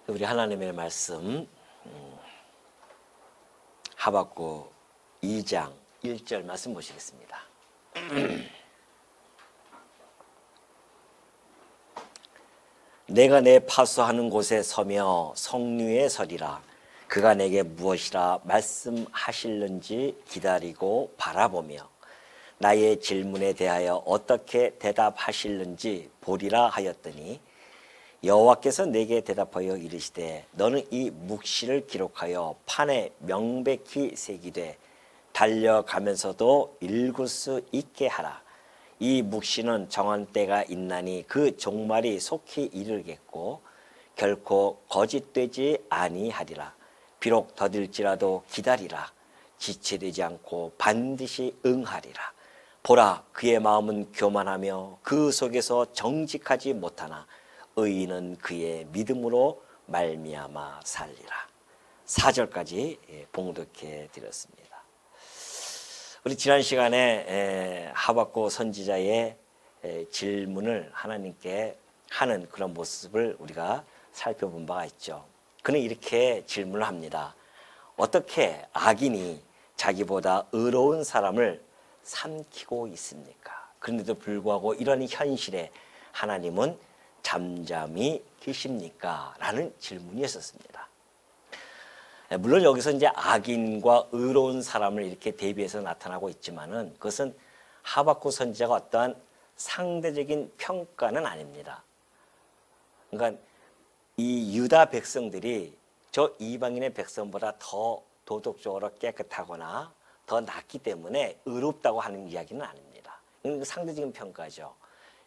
우리 하나님의 말씀 하박국 2장 1절 말씀 보시겠습니다. 내가 내 파수하는 곳에 서며 성류에 서리라. 그가 내게 무엇이라 말씀하실는지 기다리고 바라보며 나의 질문에 대하여 어떻게 대답하실는지 보리라 하였더니 여호와께서 내게 대답하여 이르시되 너는 이 묵시를 기록하여 판에 명백히 새기되 달려가면서도 읽을 수 있게 하라. 이 묵시는 정한 때가 있나니 그 종말이 속히 이르겠고 결코 거짓되지 아니하리라. 비록 더딜지라도 기다리라. 지체되지 않고 반드시 응하리라. 보라, 그의 마음은 교만하며 그 속에서 정직하지 못하나 의인은 그의 믿음으로 말미암아 살리라. 4절까지 봉독해 드렸습니다. 우리 지난 시간에 하박국 선지자의 질문을 하나님께 하는 그런 모습을 우리가 살펴본 바가 있죠. 그는 이렇게 질문을 합니다. 어떻게 악인이 자기보다 의로운 사람을 삼키고 있습니까? 그런데도 불구하고 이런 현실에 하나님은 잠잠히 계십니까? 라는 질문이었습니다. 물론 여기서 이제 악인과 의로운 사람을 이렇게 대비해서 나타나고 있지만은 그것은 하박국 선지자가 어떠한 상대적인 평가는 아닙니다. 그러니까 이 유다 백성들이 저 이방인의 백성보다 더 도덕적으로 깨끗하거나 더 낫기 때문에 의롭다고 하는 이야기는 아닙니다. 이건 상대적인 평가죠.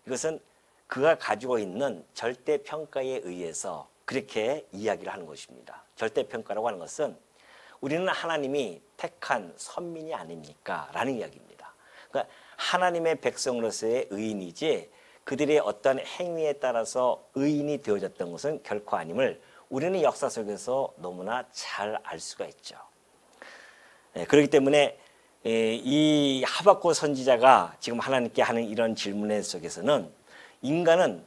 이것은 그가 가지고 있는 절대평가에 의해서 그렇게 이야기를 하는 것입니다. 절대평가라고 하는 것은 우리는 하나님이 택한 선민이 아닙니까? 라는 이야기입니다. 그러니까 하나님의 백성으로서의 의인이지 그들의 어떤 행위에 따라서 의인이 되어졌던 것은 결코 아님을 우리는 역사 속에서 너무나 잘 알 수가 있죠. 그렇기 때문에 이 하박국 선지자가 지금 하나님께 하는 이런 질문 속에서는 인간은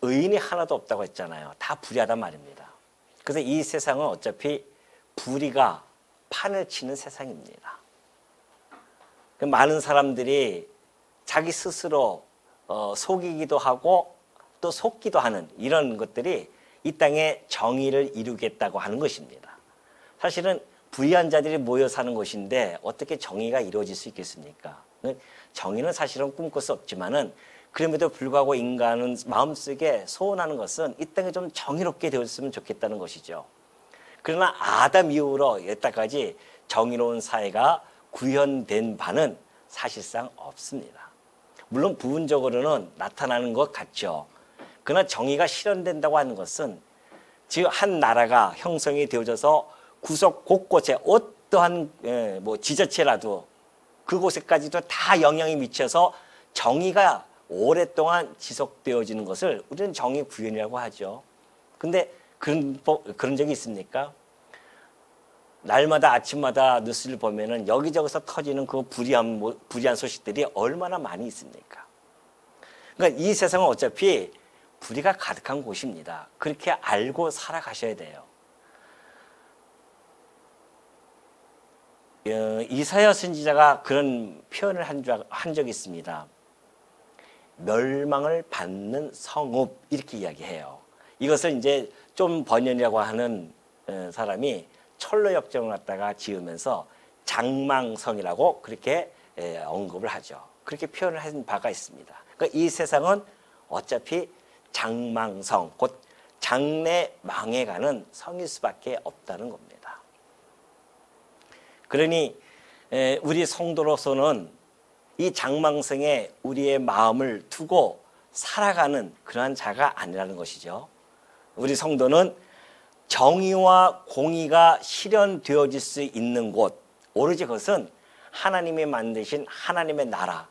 의인이 하나도 없다고 했잖아요. 다 불의하단 말입니다. 그래서 이 세상은 어차피 불의가 판을 치는 세상입니다. 많은 사람들이 자기 스스로 속이기도 하고 또 속기도 하는 이런 것들이 이 땅에 정의를 이루겠다고 하는 것입니다. 사실은 불의한 자들이 모여 사는 곳인데 어떻게 정의가 이루어질 수 있겠습니까? 정의는 사실은 꿈꿀 수 없지만은 그럼에도 불구하고 인간은 마음속에 소원하는 것은 이 땅에 좀 정의롭게 되었으면 좋겠다는 것이죠. 그러나 아담 이후로 여태까지 정의로운 사회가 구현된 바는 사실상 없습니다. 물론 부분적으로는 나타나는 것 같죠. 그러나 정의가 실현된다고 하는 것은 지금 한 나라가 형성이 되어져서 구석 곳곳에 어떠한 지자체라도 그곳에까지도 다 영향이 미쳐서 정의가 오랫동안 지속되어지는 것을 우리는 정의 구현이라고 하죠. 근데 그런 적이 있습니까? 날마다 아침마다 뉴스를 보면은 여기저기서 터지는 그 불의한 소식들이 얼마나 많이 있습니까? 그러니까 이 세상은 어차피 불의가 가득한 곳입니다. 그렇게 알고 살아가셔야 돼요. 이사야 선지자가 그런 표현을 한 적이 있습니다. 멸망을 받는 성읍 이렇게 이야기해요. 이것을 이제 좀 번연이라고 하는 사람이 철로 역정을 갖다가 지으면서 장망성이라고 그렇게 언급을 하죠. 그렇게 표현을 한 바가 있습니다. 그러니까 이 세상은 어차피 장망성, 곧 장래 망해가는 성일 수밖에 없다는 겁니다. 그러니 우리 성도로서는 이 장망성에 우리의 마음을 두고 살아가는 그러한 자가 아니라는 것이죠. 우리 성도는 정의와 공의가 실현되어질 수 있는 곳, 오로지 그것은 하나님이 만드신 하나님의 나라,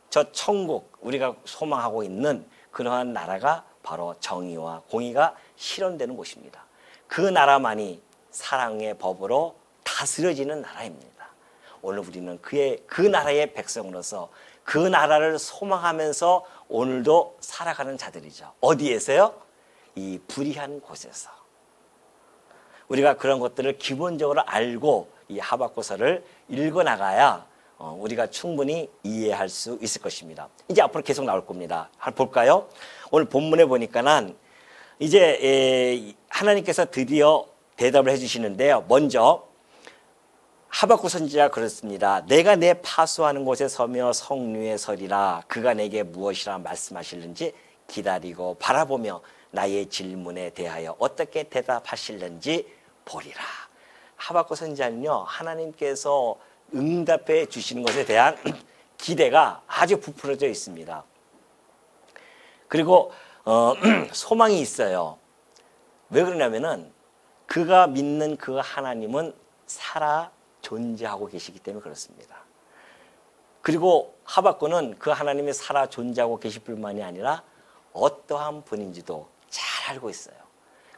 저 천국, 우리가 소망하고 있는 그러한 나라가 바로 정의와 공의가 실현되는 곳입니다. 그 나라만이 사랑의 법으로 다스려지는 나라입니다. 오늘 우리는 그 나라의 백성으로서 그 나라를 소망하면서 오늘도 살아가는 자들이죠. 어디에서요? 이 불의한 곳에서. 우리가 그런 것들을 기본적으로 알고 이 하박국서를 읽어나가야 우리가 충분히 이해할 수 있을 것입니다. 이제 앞으로 계속 나올 겁니다. 한번 볼까요? 오늘 본문에 보니까는 이제 하나님께서 드디어 대답을 해주시는데요. 먼저 하박국 선지자가 그렇습니다. 내가 내 파수하는 곳에 서며 성류에 서리라. 그가 내게 무엇이라 말씀하실는지 기다리고 바라보며 나의 질문에 대하여 어떻게 대답하실는지 보리라. 하박국 선지자는요, 하나님께서 응답해 주시는 것에 대한 기대가 아주 부풀어져 있습니다. 그리고 소망이 있어요. 왜 그러냐면은 그가 믿는 그 하나님은 살아 존재하고 계시기 때문에 그렇습니다. 그리고 하박국은 그 하나님이 살아 존재하고 계실 뿐만이 아니라 어떠한 분인지도 잘 알고 있어요.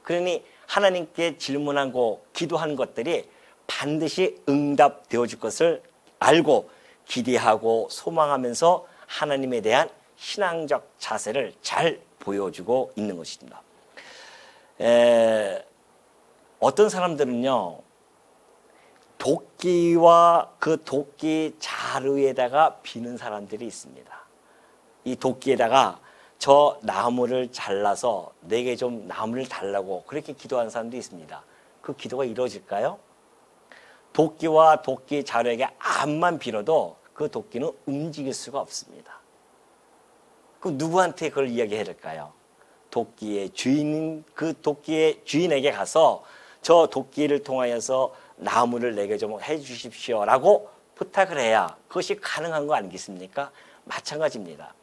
그러니 하나님께 질문하고 기도한 것들이 반드시 응답되어 줄 것을 알고 기대하고 소망하면서 하나님에 대한 신앙적 자세를 잘 보여주고 있는 것입니다. 어떤 사람들은요, 도끼와 그 도끼 자루에다가 비는 사람들이 있습니다. 이 도끼에다가 저 나무를 잘라서 내게 좀 나무를 달라고 그렇게 기도하는 사람도 있습니다. 그 기도가 이루어질까요? 도끼와 도끼 자루에게 암만 빌어도 그 도끼는 움직일 수가 없습니다. 그럼 누구한테 그걸 이야기해야 될까요? 도끼의 주인, 그 도끼의 주인에게 가서 저 도끼를 통하여서 나무를 내게 좀 해주십시오라고 부탁을 해야 그것이 가능한 거 아니겠습니까? 마찬가지입니다.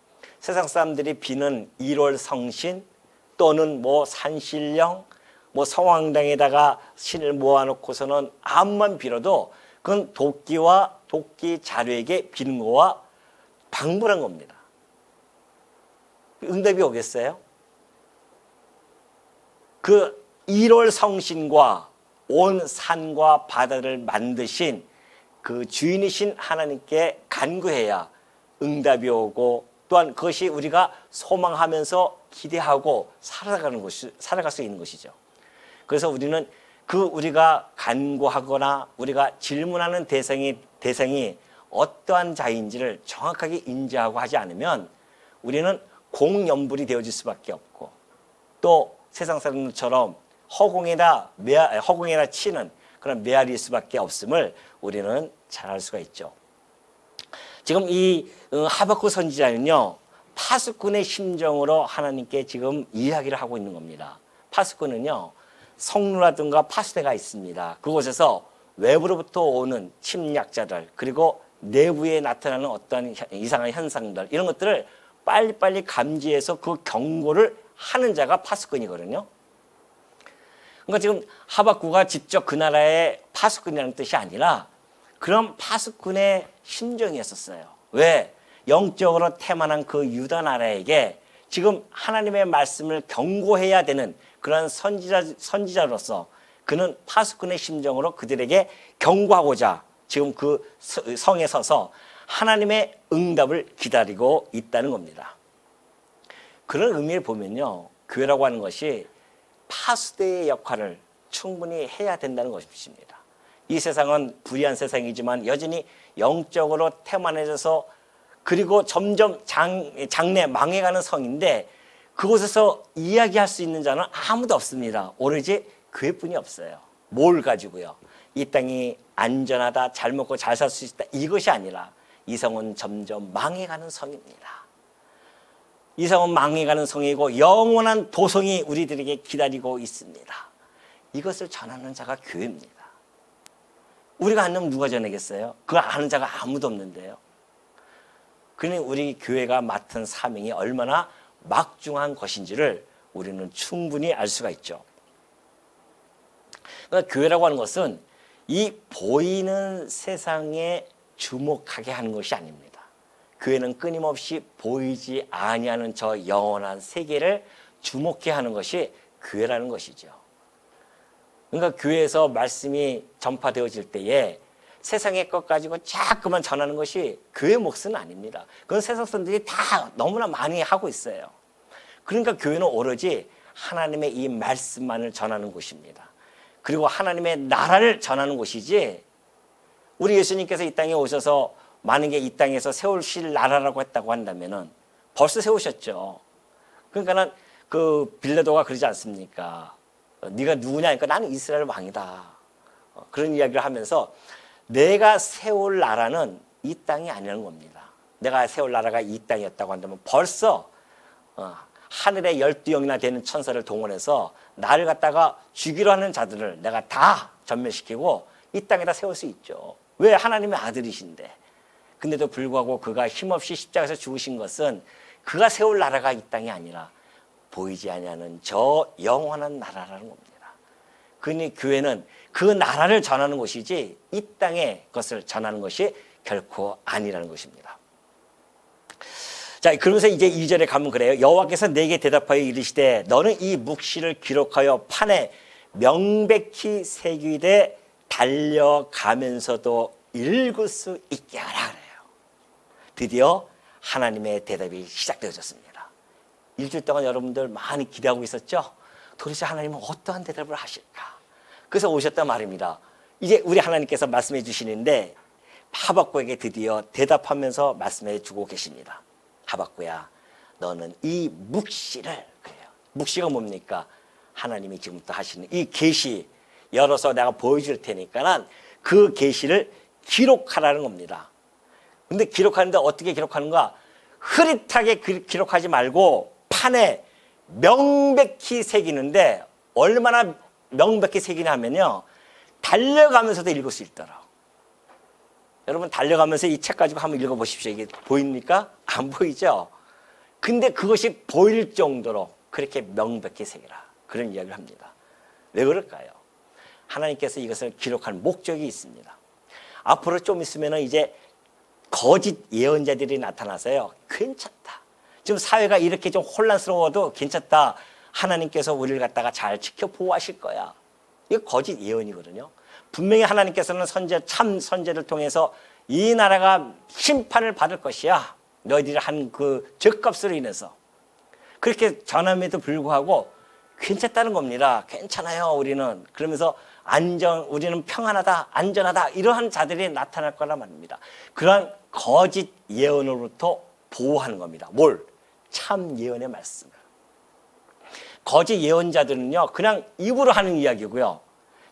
세상 사람들이 비는 1월 성신 또는 뭐 산신령, 뭐 성황당에다가 신을 모아놓고서는 암만 빌어도 그건 도끼와 도끼 자루에게 비는 거와 방불한 겁니다. 응답이 오겠어요? 그 1월 성신과 온 산과 바다를 만드신 그 주인이신 하나님께 간구해야 응답이 오고 또한 그것이 우리가 소망하면서 기대하고 살아갈 수 있는 것이죠. 그래서 우리는 우리가 간구하거나 우리가 질문하는 대상이 어떠한 자인지를 정확하게 인지하고 하지 않으면 우리는 공연불이 되어질 수밖에 없고 또 세상 사람들처럼 허공에다 치는 그런 메아리일 수밖에 없음을 우리는 잘 알 수가 있죠. 지금 이 하박국 선지자는요, 파수꾼의 심정으로 하나님께 지금 이야기를 하고 있는 겁니다. 파수꾼은요, 성루라든가 파수대가 있습니다. 그곳에서 외부로부터 오는 침략자들 그리고 내부에 나타나는 어떤 이상한 현상들 이런 것들을 빨리빨리 감지해서 그 경고를 하는 자가 파수꾼이거든요. 그러니까 지금 하박국가 직접 그 나라의 파수꾼이라는 뜻이 아니라 그런 파수꾼의 심정이었었어요. 왜? 영적으로 태만한 그 유다 나라에게 지금 하나님의 말씀을 경고해야 되는 그런 선지자로서 그는 파수꾼의 심정으로 그들에게 경고하고자 지금 그 성에 서서 하나님의 응답을 기다리고 있다는 겁니다. 그런 의미를 보면요, 교회라고 하는 것이 파수대의 역할을 충분히 해야 된다는 것입니다. 이 세상은 불의한 세상이지만 여전히 영적으로 태만해져서 그리고 점점 장래 망해가는 성인데 그곳에서 이야기할 수 있는 자는 아무도 없습니다. 오로지 교회뿐이 없어요. 뭘 가지고요? 이 땅이 안전하다, 잘 먹고 잘 살 수 있다 이것이 아니라 이 성은 점점 망해가는 성입니다. 이 성은 망해가는 성이고 영원한 도성이 우리들에게 기다리고 있습니다. 이것을 전하는 자가 교회입니다. 우리가 안 하면 누가 전하겠어요? 그걸 아는 자가 아무도 없는데요. 그러니 우리 교회가 맡은 사명이 얼마나 막중한 것인지를 우리는 충분히 알 수가 있죠. 그러니까 교회라고 하는 것은 이 보이는 세상에 주목하게 하는 것이 아닙니다. 교회는 끊임없이 보이지 아니하는 저 영원한 세계를 주목해 하는 것이 교회라는 것이죠. 그러니까 교회에서 말씀이 전파되어질 때에 세상의 것 가지고 자꾸만 전하는 것이 교회 몫은 아닙니다. 그건 세상 사람들이 다 너무나 많이 하고 있어요. 그러니까 교회는 오로지 하나님의 이 말씀만을 전하는 곳입니다. 그리고 하나님의 나라를 전하는 곳이지, 우리 예수님께서 이 땅에 오셔서 만약에 이 땅에서 세우실 나라라고 했다고 한다면은 벌써 세우셨죠. 그러니까는 그 빌라도가 그러지 않습니까? 네가 누구냐 하니까 나는 이스라엘 왕이다. 그런 이야기를 하면서 내가 세울 나라는 이 땅이 아니라는 겁니다. 내가 세울 나라가 이 땅이었다고 한다면 벌써 하늘의 12영이나 되는 천사를 동원해서 나를 갖다가 죽이려 하는 자들을 내가 다 전멸시키고 이 땅에다 세울 수 있죠. 왜? 하나님의 아들이신데. 근데도 불구하고 그가 힘없이 십자가에서 죽으신 것은 그가 세울 나라가 이 땅이 아니라 보이지 아니하는 저 영원한 나라라는 겁니다. 그러니 교회는 그 나라를 전하는 곳이지 이 땅의 것을 전하는 것이 결코 아니라는 것입니다. 자, 그러면서 이제 2절에 가면 그래요. 여호와께서 내게 대답하여 이르시되 너는 이 묵시를 기록하여 판에 명백히 새기되 달려가면서도 읽을 수 있게 하라 그래요. 드디어 하나님의 대답이 시작되어졌습니다. 일주일 동안 여러분들 많이 기대하고 있었죠? 도대체 하나님은 어떠한 대답을 하실까? 그래서 오셨단 말입니다. 이제 우리 하나님께서 말씀해 주시는데 하박국에게 드디어 대답하면서 말씀해 주고 계십니다. 하박국야, 너는 이 묵시를, 그래요. 묵시가 뭡니까? 하나님이 지금부터 하시는 이 계시 열어서 내가 보여줄 테니까 그 계시를 기록하라는 겁니다. 근데 기록하는데 어떻게 기록하는가? 흐릿하게 기록하지 말고 판에 명백히 새기는데, 얼마나 명백히 새기냐 하면요, 달려가면서도 읽을 수 있더라. 여러분 달려가면서 이 책 가지고 한번 읽어보십시오. 이게 보입니까? 안 보이죠? 근데 그것이 보일 정도로 그렇게 명백히 새기라, 그런 이야기를 합니다. 왜 그럴까요? 하나님께서 이것을 기록한 목적이 있습니다. 앞으로 좀 있으면 이제 거짓 예언자들이 나타나서요, 괜찮다, 지금 사회가 이렇게 좀 혼란스러워도 괜찮다, 하나님께서 우리를 갖다가 잘 지켜 보호하실 거야, 이거 거짓 예언이거든요. 분명히 하나님께서는 참 선제를 통해서 이 나라가 심판을 받을 것이야, 너희들이 한 그 죄값으로 인해서, 그렇게 전함에도 불구하고 괜찮다는 겁니다. 괜찮아요, 우리는. 그러면서 우리는 평안하다, 안전하다, 이러한 자들이 나타날 거란 말입니다. 그러한 거짓 예언으로부터 보호하는 겁니다. 뭘? 참 예언의 말씀을. 거짓 예언자들은요, 그냥 입으로 하는 이야기고요,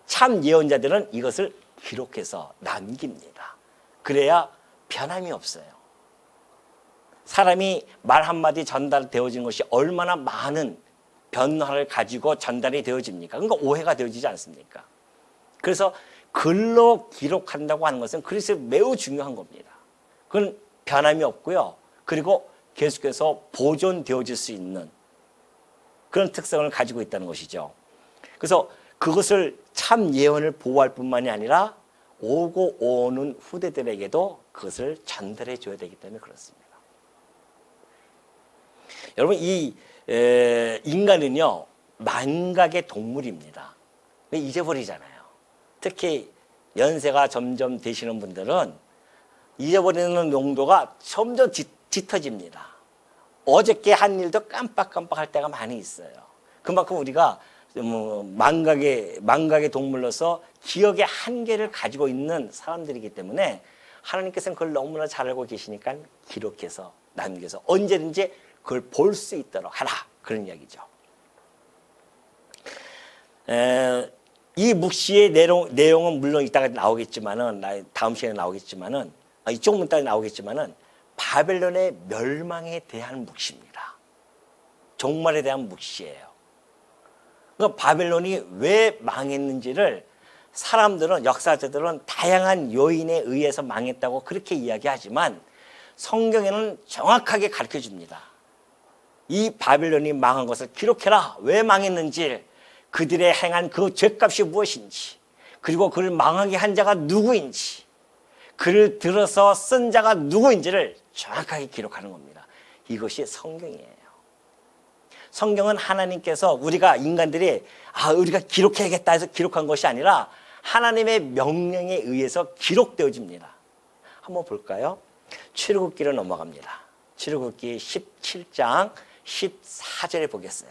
참 예언자들은 이것을 기록해서 남깁니다. 그래야 변함이 없어요. 사람이 말 한마디 전달되어지는 것이 얼마나 많은 변화를 가지고 전달이 되어집니까? 그러니까 오해가 되어지지 않습니까? 그래서 글로 기록한다고 하는 것은 그래서 매우 중요한 겁니다. 그건 변함이 없고요, 그리고 계속해서 보존되어질 수 있는 그런 특성을 가지고 있다는 것이죠. 그래서 그것을 참 예언을 보호할 뿐만이 아니라 오고 오는 후대들에게도 그것을 전달해 줘야 되기 때문에 그렇습니다. 여러분, 이 인간은요, 망각의 동물입니다. 잊어버리잖아요. 특히 연세가 점점 되시는 분들은 잊어버리는 용도가 점점 짙어집니다. 어저께 한 일도 깜빡깜빡할 때가 많이 있어요. 그만큼 우리가 망각의 동물로서 기억의 한계를 가지고 있는 사람들이기 때문에 하나님께서는 그걸 너무나 잘 알고 계시니까 기록해서 남겨서 언제든지 그걸 볼 수 있도록 하라, 그런 이야기죠. 이 묵시의 내용은 물론 이따가 나오겠지만은, 다음 시간에 나오겠지만은, 조금 이따가 나오겠지만은, 바벨론의 멸망에 대한 묵시입니다. 종말에 대한 묵시예요. 그러니까 바벨론이 왜 망했는지를 사람들은, 역사자들은 다양한 요인에 의해서 망했다고 그렇게 이야기하지만 성경에는 정확하게 가르쳐 줍니다. 이 바벨론이 망한 것을 기록해라. 왜 망했는지, 그들의 행한 그 죄값이 무엇인지, 그리고 그를 망하게 한 자가 누구인지, 그를 들어서 쓴 자가 누구인지를 정확하게 기록하는 겁니다. 이것이 성경이에요. 성경은 하나님께서 우리가 인간들이 우리가 기록해야겠다 해서 기록한 것이 아니라 하나님의 명령에 의해서 기록되어집니다. 한번 볼까요? 출애굽기로 넘어갑니다. 출애굽기 17장 14절에 보겠어요.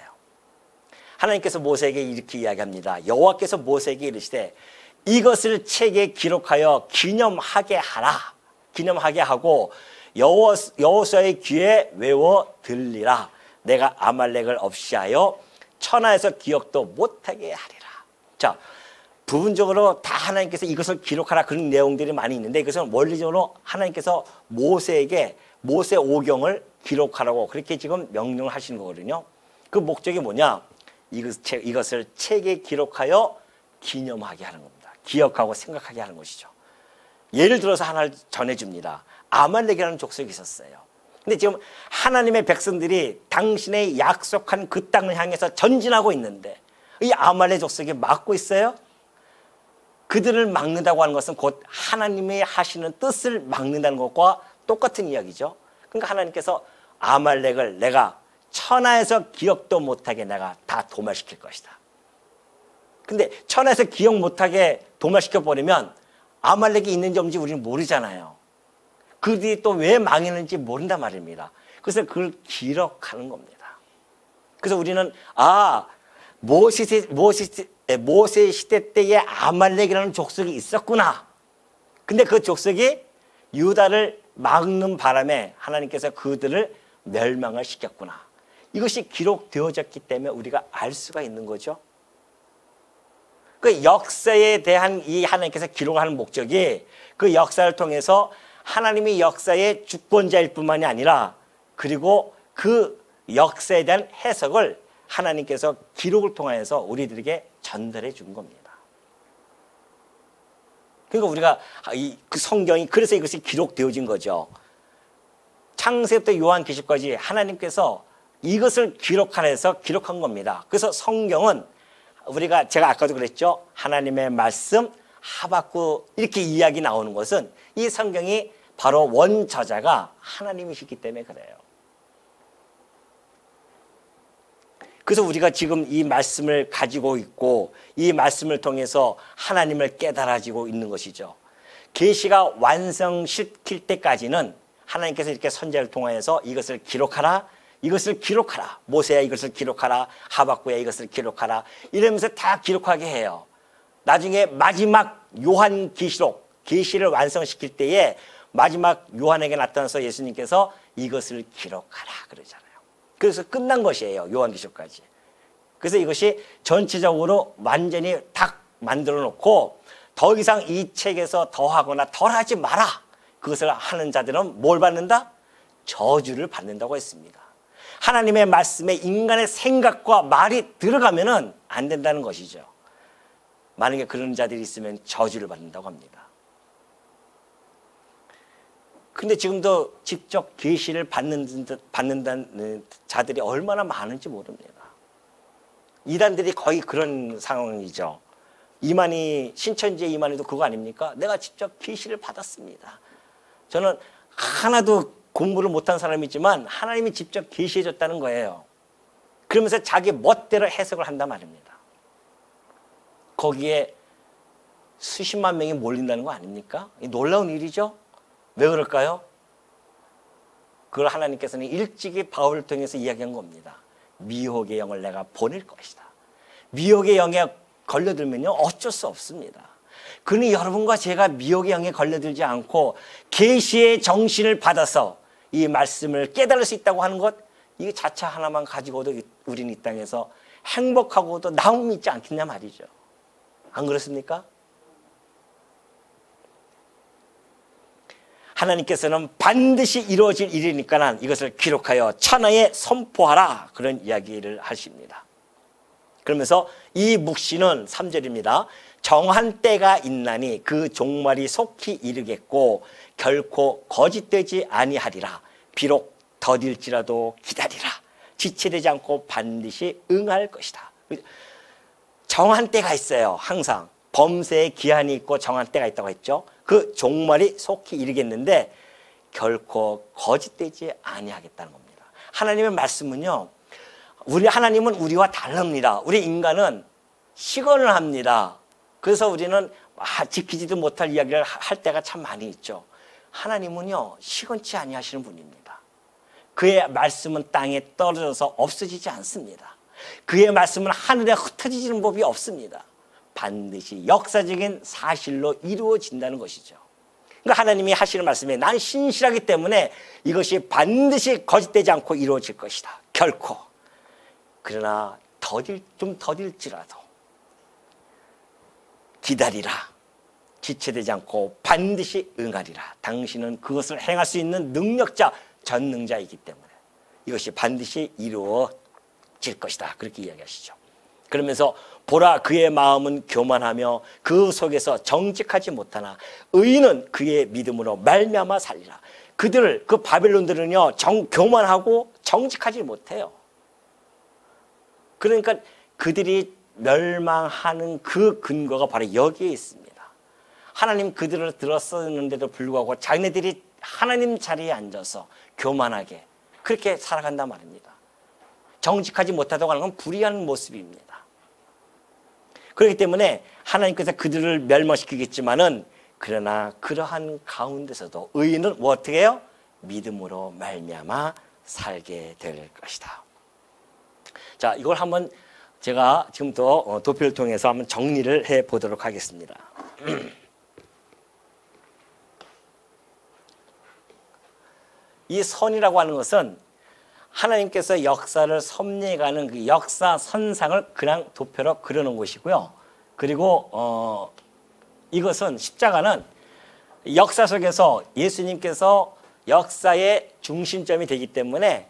하나님께서 모세에게 이렇게 이야기합니다. 여호와께서 모세에게 이르시되 이것을 책에 기록하여 기념하게 하라. 기념하게 하고 여호수아의 귀에 외워 들리라. 내가 아말렉을 없이하여 천하에서 기억도 못하게 하리라. 자, 부분적으로 다 하나님께서 이것을 기록하라 그런 내용들이 많이 있는데 이것은 원리적으로 하나님께서 모세에게 모세 오경을 기록하라고 그렇게 지금 명령을 하시는 거거든요. 그 목적이 뭐냐? 이것을 책에 기록하여 기념하게 하는 겁니다. 기억하고 생각하게 하는 것이죠. 예를 들어서 하나를 전해줍니다. 아말렉이라는 족속이 있었어요. 근데 지금 하나님의 백성들이 당신의 약속한 그 땅을 향해서 전진하고 있는데 이 아말렉 족속이 막고 있어요. 그들을 막는다고 하는 것은 곧 하나님이 하시는 뜻을 막는다는 것과 똑같은 이야기죠. 그러니까 하나님께서 아말렉을 내가 천하에서 기억도 못하게 내가 다 도말시킬 것이다. 근데 천하에서 기억 못하게 도말시켜버리면 아말렉이 있는지 없는지 우리는 모르잖아요. 그들이 또 왜 망했는지 모른단 말입니다. 그래서 그걸 기록하는 겁니다. 그래서 우리는 모세 시대 때에 아말렉이라는 족속이 있었구나. 근데 그 족속이 유다를 막는 바람에 하나님께서 그들을 멸망을 시켰구나. 이것이 기록되어졌기 때문에 우리가 알 수가 있는 거죠. 그 역사에 대한 이 하나님께서 기록하는 목적이 그 역사를 통해서 하나님이 역사의 주권자일 뿐만이 아니라 그리고 그 역사에 대한 해석을 하나님께서 기록을 통해서 우리들에게 전달해 준 겁니다. 그러니까 우리가 그 성경이 그래서 이것이 기록되어진 거죠. 창세부터 요한계시까지 하나님께서 이것을 기록하면서 기록한 겁니다. 그래서 성경은 제가 아까도 그랬죠. 하나님의 말씀 하박국 이렇게 이야기 나오는 것은 이 성경이 바로 원저자가 하나님이시기 때문에 그래요. 그래서 우리가 지금 이 말씀을 가지고 있고 이 말씀을 통해서 하나님을 깨달아지고 있는 것이죠. 계시가 완성시킬 때까지는 하나님께서 이렇게 선지자를 통하여서 이것을 기록하라. 이것을 기록하라. 모세야 이것을 기록하라. 하박국야 이것을 기록하라. 이러면서 다 기록하게 해요. 나중에 마지막 요한계시록, 계시를 완성시킬 때에 마지막 요한에게 나타나서 예수님께서 이것을 기록하라 그러잖아요. 그래서 끝난 것이에요. 요한계시록까지. 그래서 이것이 전체적으로 완전히 딱 만들어 놓고 더 이상 이 책에서 더하거나 덜하지 마라. 그것을 하는 자들은 뭘 받는다? 저주를 받는다고 했습니다. 하나님의 말씀에 인간의 생각과 말이 들어가면은 안 된다는 것이죠. 만약에 그런 자들이 있으면 저주를 받는다고 합니다. 근데 지금도 직접 계시를 받는다는 자들이 얼마나 많은지 모릅니다. 이단들이 거의 그런 상황이죠. 신천지의 이만희도 그거 아닙니까? 내가 직접 계시를 받았습니다. 저는 하나도 공부를 못한 사람이지만 하나님이 직접 계시해 줬다는 거예요. 그러면서 자기 멋대로 해석을 한단 말입니다. 거기에 수십만 명이 몰린다는 거 아닙니까? 놀라운 일이죠. 왜 그럴까요? 그걸 하나님께서는 일찍이 바울을 통해서 이야기한 겁니다. 미혹의 영을 내가 보낼 것이다. 미혹의 영에 걸려들면요 어쩔 수 없습니다. 그러니 여러분과 제가 미혹의 영에 걸려들지 않고 계시의 정신을 받아서 이 말씀을 깨달을 수 있다고 하는 것, 이 자체 하나만 가지고도 우리는 이 땅에서 행복하고도 나음이 있지 않겠냐 말이죠. 안 그렇습니까? 하나님께서는 반드시 이루어질 일이니까 이것을 기록하여 천하에 선포하라 그런 이야기를 하십니다. 그러면서 이 묵시는 3절입니다. 정한 때가 있나니 그 종말이 속히 이르겠고 결코 거짓되지 아니하리라. 비록 더딜지라도 기다리라. 지체되지 않고 반드시 응할 것이다. 정한 때가 있어요. 항상 범세의 기한이 있고 정한 때가 있다고 했죠. 그 종말이 속히 이르겠는데 결코 거짓되지 아니하겠다는 겁니다. 하나님의 말씀은요, 하나님은 우리와 다릅니다. 우리 인간은 시건을 합니다. 그래서 우리는 지키지도 못할 이야기를 할 때가 참 많이 있죠. 하나님은요 시건치 아니하시는 분입니다. 그의 말씀은 땅에 떨어져서 없어지지 않습니다. 그의 말씀은 하늘에 흩어지는 법이 없습니다. 반드시 역사적인 사실로 이루어진다는 것이죠. 그러니까 하나님이 하시는 말씀에 난 신실하기 때문에 이것이 반드시 거짓되지 않고 이루어질 것이다. 결코. 그러나 좀 더딜지라도 기다리라. 지체되지 않고 반드시 응하리라. 당신은 그것을 행할 수 있는 능력자, 전능자이기 때문에 이것이 반드시 이루어질 것이다. 그렇게 이야기하시죠. 그러면서 보라 그의 마음은 교만하며 그 속에서 정직하지 못하나 의인은 그의 믿음으로 말미암아 살리라. 그 바벨론들은요 교만하고 정직하지 못해요. 그러니까 그들이 멸망하는 그 근거가 바로 여기에 있습니다. 하나님 그들을 들었었는데도 불구하고 자기네들이 하나님 자리에 앉아서 교만하게 그렇게 살아간단 말입니다. 정직하지 못하다고 하는 건 불의한 모습입니다. 그렇기 때문에 하나님께서 그들을 멸망시키겠지만은 그러나 그러한 가운데서도 의인은 뭐 어떻게 해요? 믿음으로 말미암아 살게 될 것이다. 자, 이걸 한번 제가 지금부터 도표를 통해서 한번 정리를 해 보도록 하겠습니다. 이 선이라고 하는 것은 하나님께서 역사를 섭리해가는 그 역사 선상을 그냥 도표로 그려놓은 것이고요. 그리고 이것은 십자가는 역사 속에서 예수님께서 역사의 중심점이 되기 때문에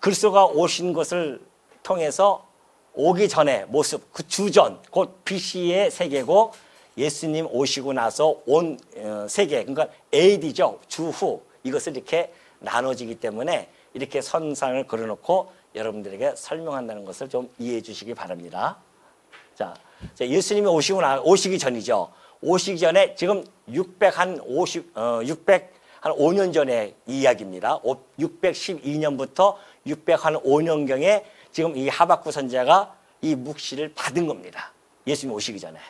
그리스도가 오신 것을 통해서 오기 전의 모습, 그 주전, 곧 BC의 세계고 예수님 오시고 나서 온 세계, 그러니까 AD죠. 주후 이것을 이렇게 나눠지기 때문에 이렇게 선상을 그려놓고 여러분들에게 설명한다는 것을 좀 이해해 주시기 바랍니다. 자, 예수님이 오시기 전이죠. 오시기 전에 지금 605년 전의 이야기입니다. 612년부터 605년경에 지금 이 하박국 선지자가 이 묵시를 받은 겁니다. 예수님이 오시기 전에.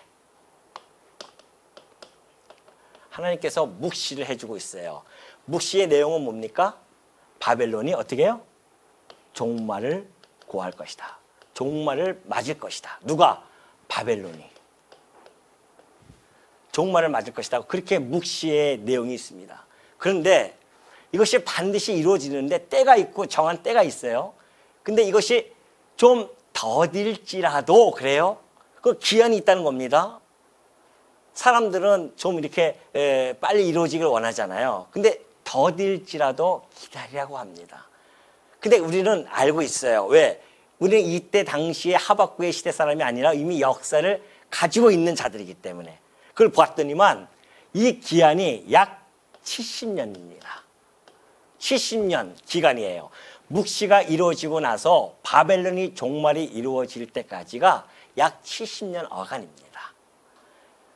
하나님께서 묵시를 해주고 있어요. 묵시의 내용은 뭡니까? 바벨론이 어떻게 해요? 종말을 고할 것이다. 종말을 맞을 것이다. 누가? 바벨론이. 종말을 맞을 것이다. 그렇게 묵시의 내용이 있습니다. 그런데 이것이 반드시 이루어지는데 때가 있고 정한 때가 있어요. 근데 이것이 좀 더딜지라도 그래요. 그 기한이 있다는 겁니다. 사람들은 좀 이렇게 빨리 이루어지길 원하잖아요. 근데 더딜지라도 기다리라고 합니다. 근데 우리는 알고 있어요. 왜? 우리는 이때 당시에 하박국의 시대 사람이 아니라 이미 역사를 가지고 있는 자들이기 때문에. 그걸 보았더니만 이 기한이 약 70년입니다. 70년 기간이에요. 묵시가 이루어지고 나서 바벨론이 종말이 이루어질 때까지가 약 70년 어간입니다.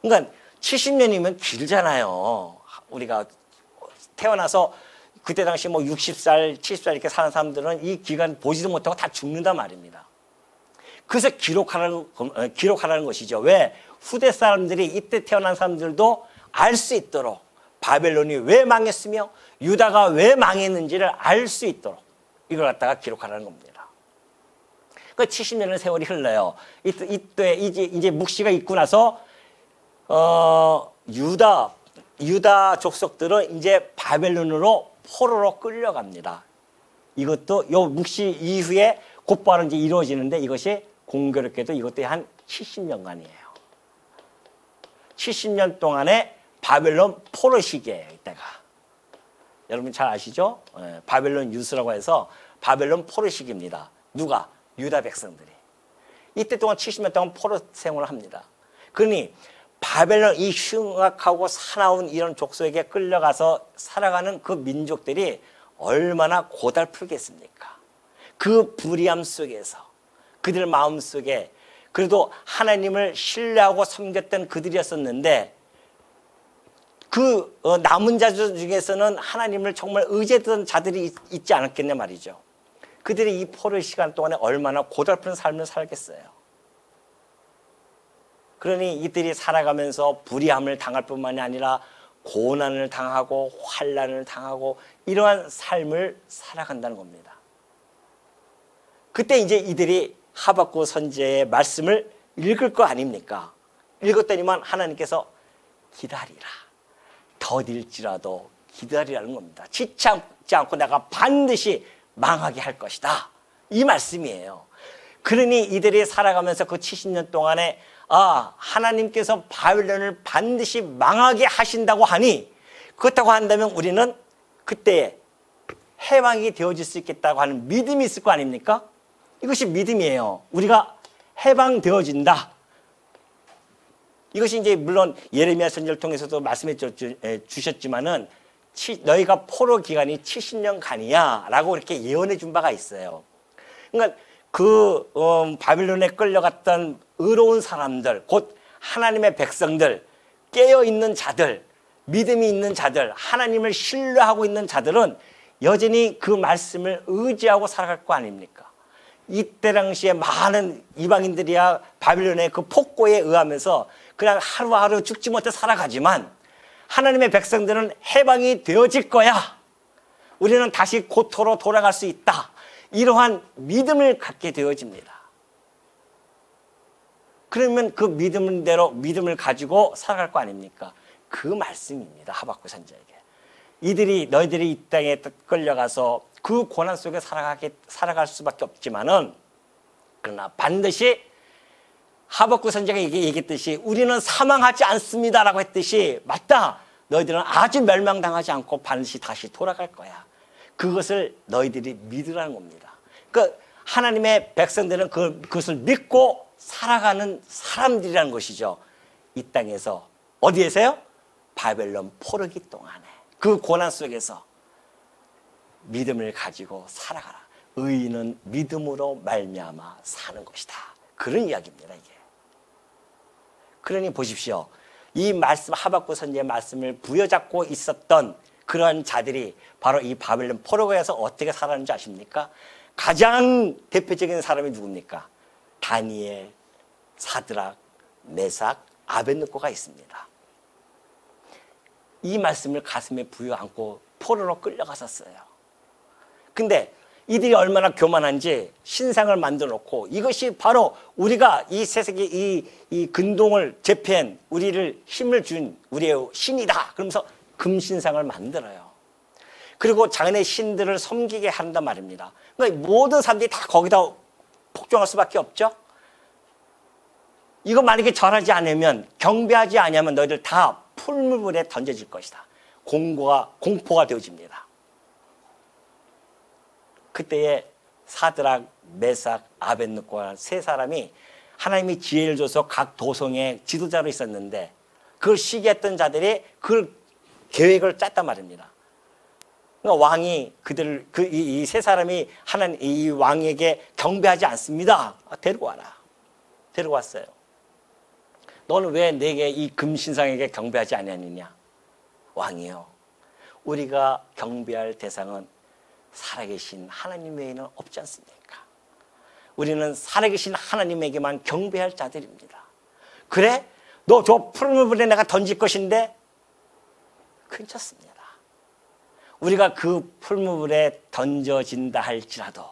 그러니까 70년이면 길잖아요. 우리가 태어나서 그때 당시 뭐 60살, 70살 이렇게 사는 사람들은 이 기간 보지도 못하고 다 죽는단 말입니다. 그래서 기록하라는 것이죠. 왜? 후대 사람들이 이때 태어난 사람들도 알 수 있도록 바벨론이 왜 망했으며 유다가 왜 망했는지를 알 수 있도록 이걸 갖다가 기록하라는 겁니다. 그 70년의 세월이 흘러요. 이때 이제 묵시가 있고 나서 유다 족속들은 이제 바벨론으로 포로로 끌려갑니다. 이것도 요 묵시 이후에 곧바로 이제 이루어지는데 이것이 공교롭게도 이것도 한 70년간이에요. 70년 동안의 바벨론 포로 시기예요, 이때가. 여러분 잘 아시죠? 바벨론 유수라고 해서 바벨론 포로 시기입니다. 누가? 유다 백성들이. 이때 동안 70년 동안 포로 생활을 합니다. 그러니 바벨론 이 흉악하고 사나운 이런 족속에게 끌려가서 살아가는 그 민족들이 얼마나 고달프겠습니까? 그 불의함 속에서 그들 마음속에 그래도 하나님을 신뢰하고 섬겼던 그들이었었는데 그 남은 자들 중에서는 하나님을 정말 의지했던 자들이 있지 않았겠냐 말이죠. 그들이 이 포로 시간 동안에 얼마나 고달픈 삶을 살겠어요. 그러니 이들이 살아가면서 불의함을 당할 뿐만이 아니라 고난을 당하고 환난을 당하고 이러한 삶을 살아간다는 겁니다. 그때 이제 이들이 하박국 선지자의 말씀을 읽을 거 아닙니까? 읽었더니만 하나님께서 기다리라. 더딜지라도 기다리라는 겁니다. 지체하지 않고 내가 반드시 망하게 할 것이다. 이 말씀이에요. 그러니 이들이 살아가면서 그 70년 동안에 하나님께서 바벨론을 반드시 망하게 하신다고 하니, 그렇다고 한다면 우리는 그때 해방이 되어질 수 있겠다고 하는 믿음이 있을 거 아닙니까? 이것이 믿음이에요. 우리가 해방되어진다. 이것이 이제 물론 예레미야 선지자를 통해서도 말씀해 주셨지만은 너희가 포로 기간이 70년간이야 라고 이렇게 예언해 준 바가 있어요. 그러니까 바빌론에 끌려갔던 의로운 사람들, 곧 하나님의 백성들, 깨어있는 자들, 믿음이 있는 자들, 하나님을 신뢰하고 있는 자들은 여전히 그 말씀을 의지하고 살아갈 거 아닙니까? 이때 당시에 많은 이방인들이야 바빌론의 그 폭고에 의하면서 그냥 하루하루 죽지 못해 살아가지만, 하나님의 백성들은 해방이 되어질 거야. 우리는 다시 고토로 돌아갈 수 있다. 이러한 믿음을 갖게 되어집니다. 그러면 그 믿음대로 믿음을 가지고 살아갈 거 아닙니까? 그 말씀입니다. 하박국 선지자에게. 너희들이 이 땅에 끌려가서 그 고난 속에 살아갈 수밖에 없지만은, 그러나 반드시 하박국 선지자가 얘기했듯이 우리는 사망하지 않습니다라고 했듯이, 맞다. 너희들은 아주 멸망당하지 않고 반드시 다시 돌아갈 거야. 그것을 너희들이 믿으라는 겁니다. 그러니까 하나님의 백성들은 그것을 믿고 살아가는 사람들이라는 것이죠. 이 땅에서 어디에서요? 바벨론 포로기 동안에 그 고난 속에서 믿음을 가지고 살아가라. 의인은 믿음으로 말미암아 사는 것이다. 그런 이야기입니다, 이게. 그러니 보십시오. 이 말씀, 하박국 선지자의 말씀을 부여잡고 있었던 그런 자들이 바로 이 바벨론 포로가에서 어떻게 살았는지 아십니까? 가장 대표적인 사람이 누굽니까? 다니엘, 사드락, 메삭, 아벳느고가 있습니다. 이 말씀을 가슴에 부여안고 포로로 끌려갔었어요. 근데 이들이 얼마나 교만한지 신상을 만들어 놓고, 이것이 바로 우리가 이 세상에 이 근동을 제패한 우리를 힘을 준 우리의 신이다. 그러면서 금신상을 만들어요. 그리고 자기네 신들을 섬기게 한단 말입니다. 그러니까 모든 사람들이 다 거기다 복종할 수밖에 없죠. 이거 만약에 절하지 않으면, 경배하지 않으면 너희들 다 풀무불에 던져질 것이다. 공포가 되어집니다. 그때에 사드락, 메삭, 아벳느고라는 세 사람이 하나님이 지혜를 줘서 각 도성의 지도자로 있었는데, 그걸 시기했던 자들이 그 계획을 짰단 말입니다. 그러니까 왕이 이 세 사람이 이 왕에게 경배하지 않습니다. 데리고 와라. 데리고 왔어요. 너는 왜 내게 이 금신상에게 경배하지 아니하느냐? 왕이요, 우리가 경배할 대상은 살아계신 하나님 외에는 없지 않습니까? 우리는 살아계신 하나님에게만 경배할 자들입니다. 그래? 너 저 푸른 물에 내가 던질 것인데? 괜찮습니다. 우리가 그 풀무불에 던져진다 할지라도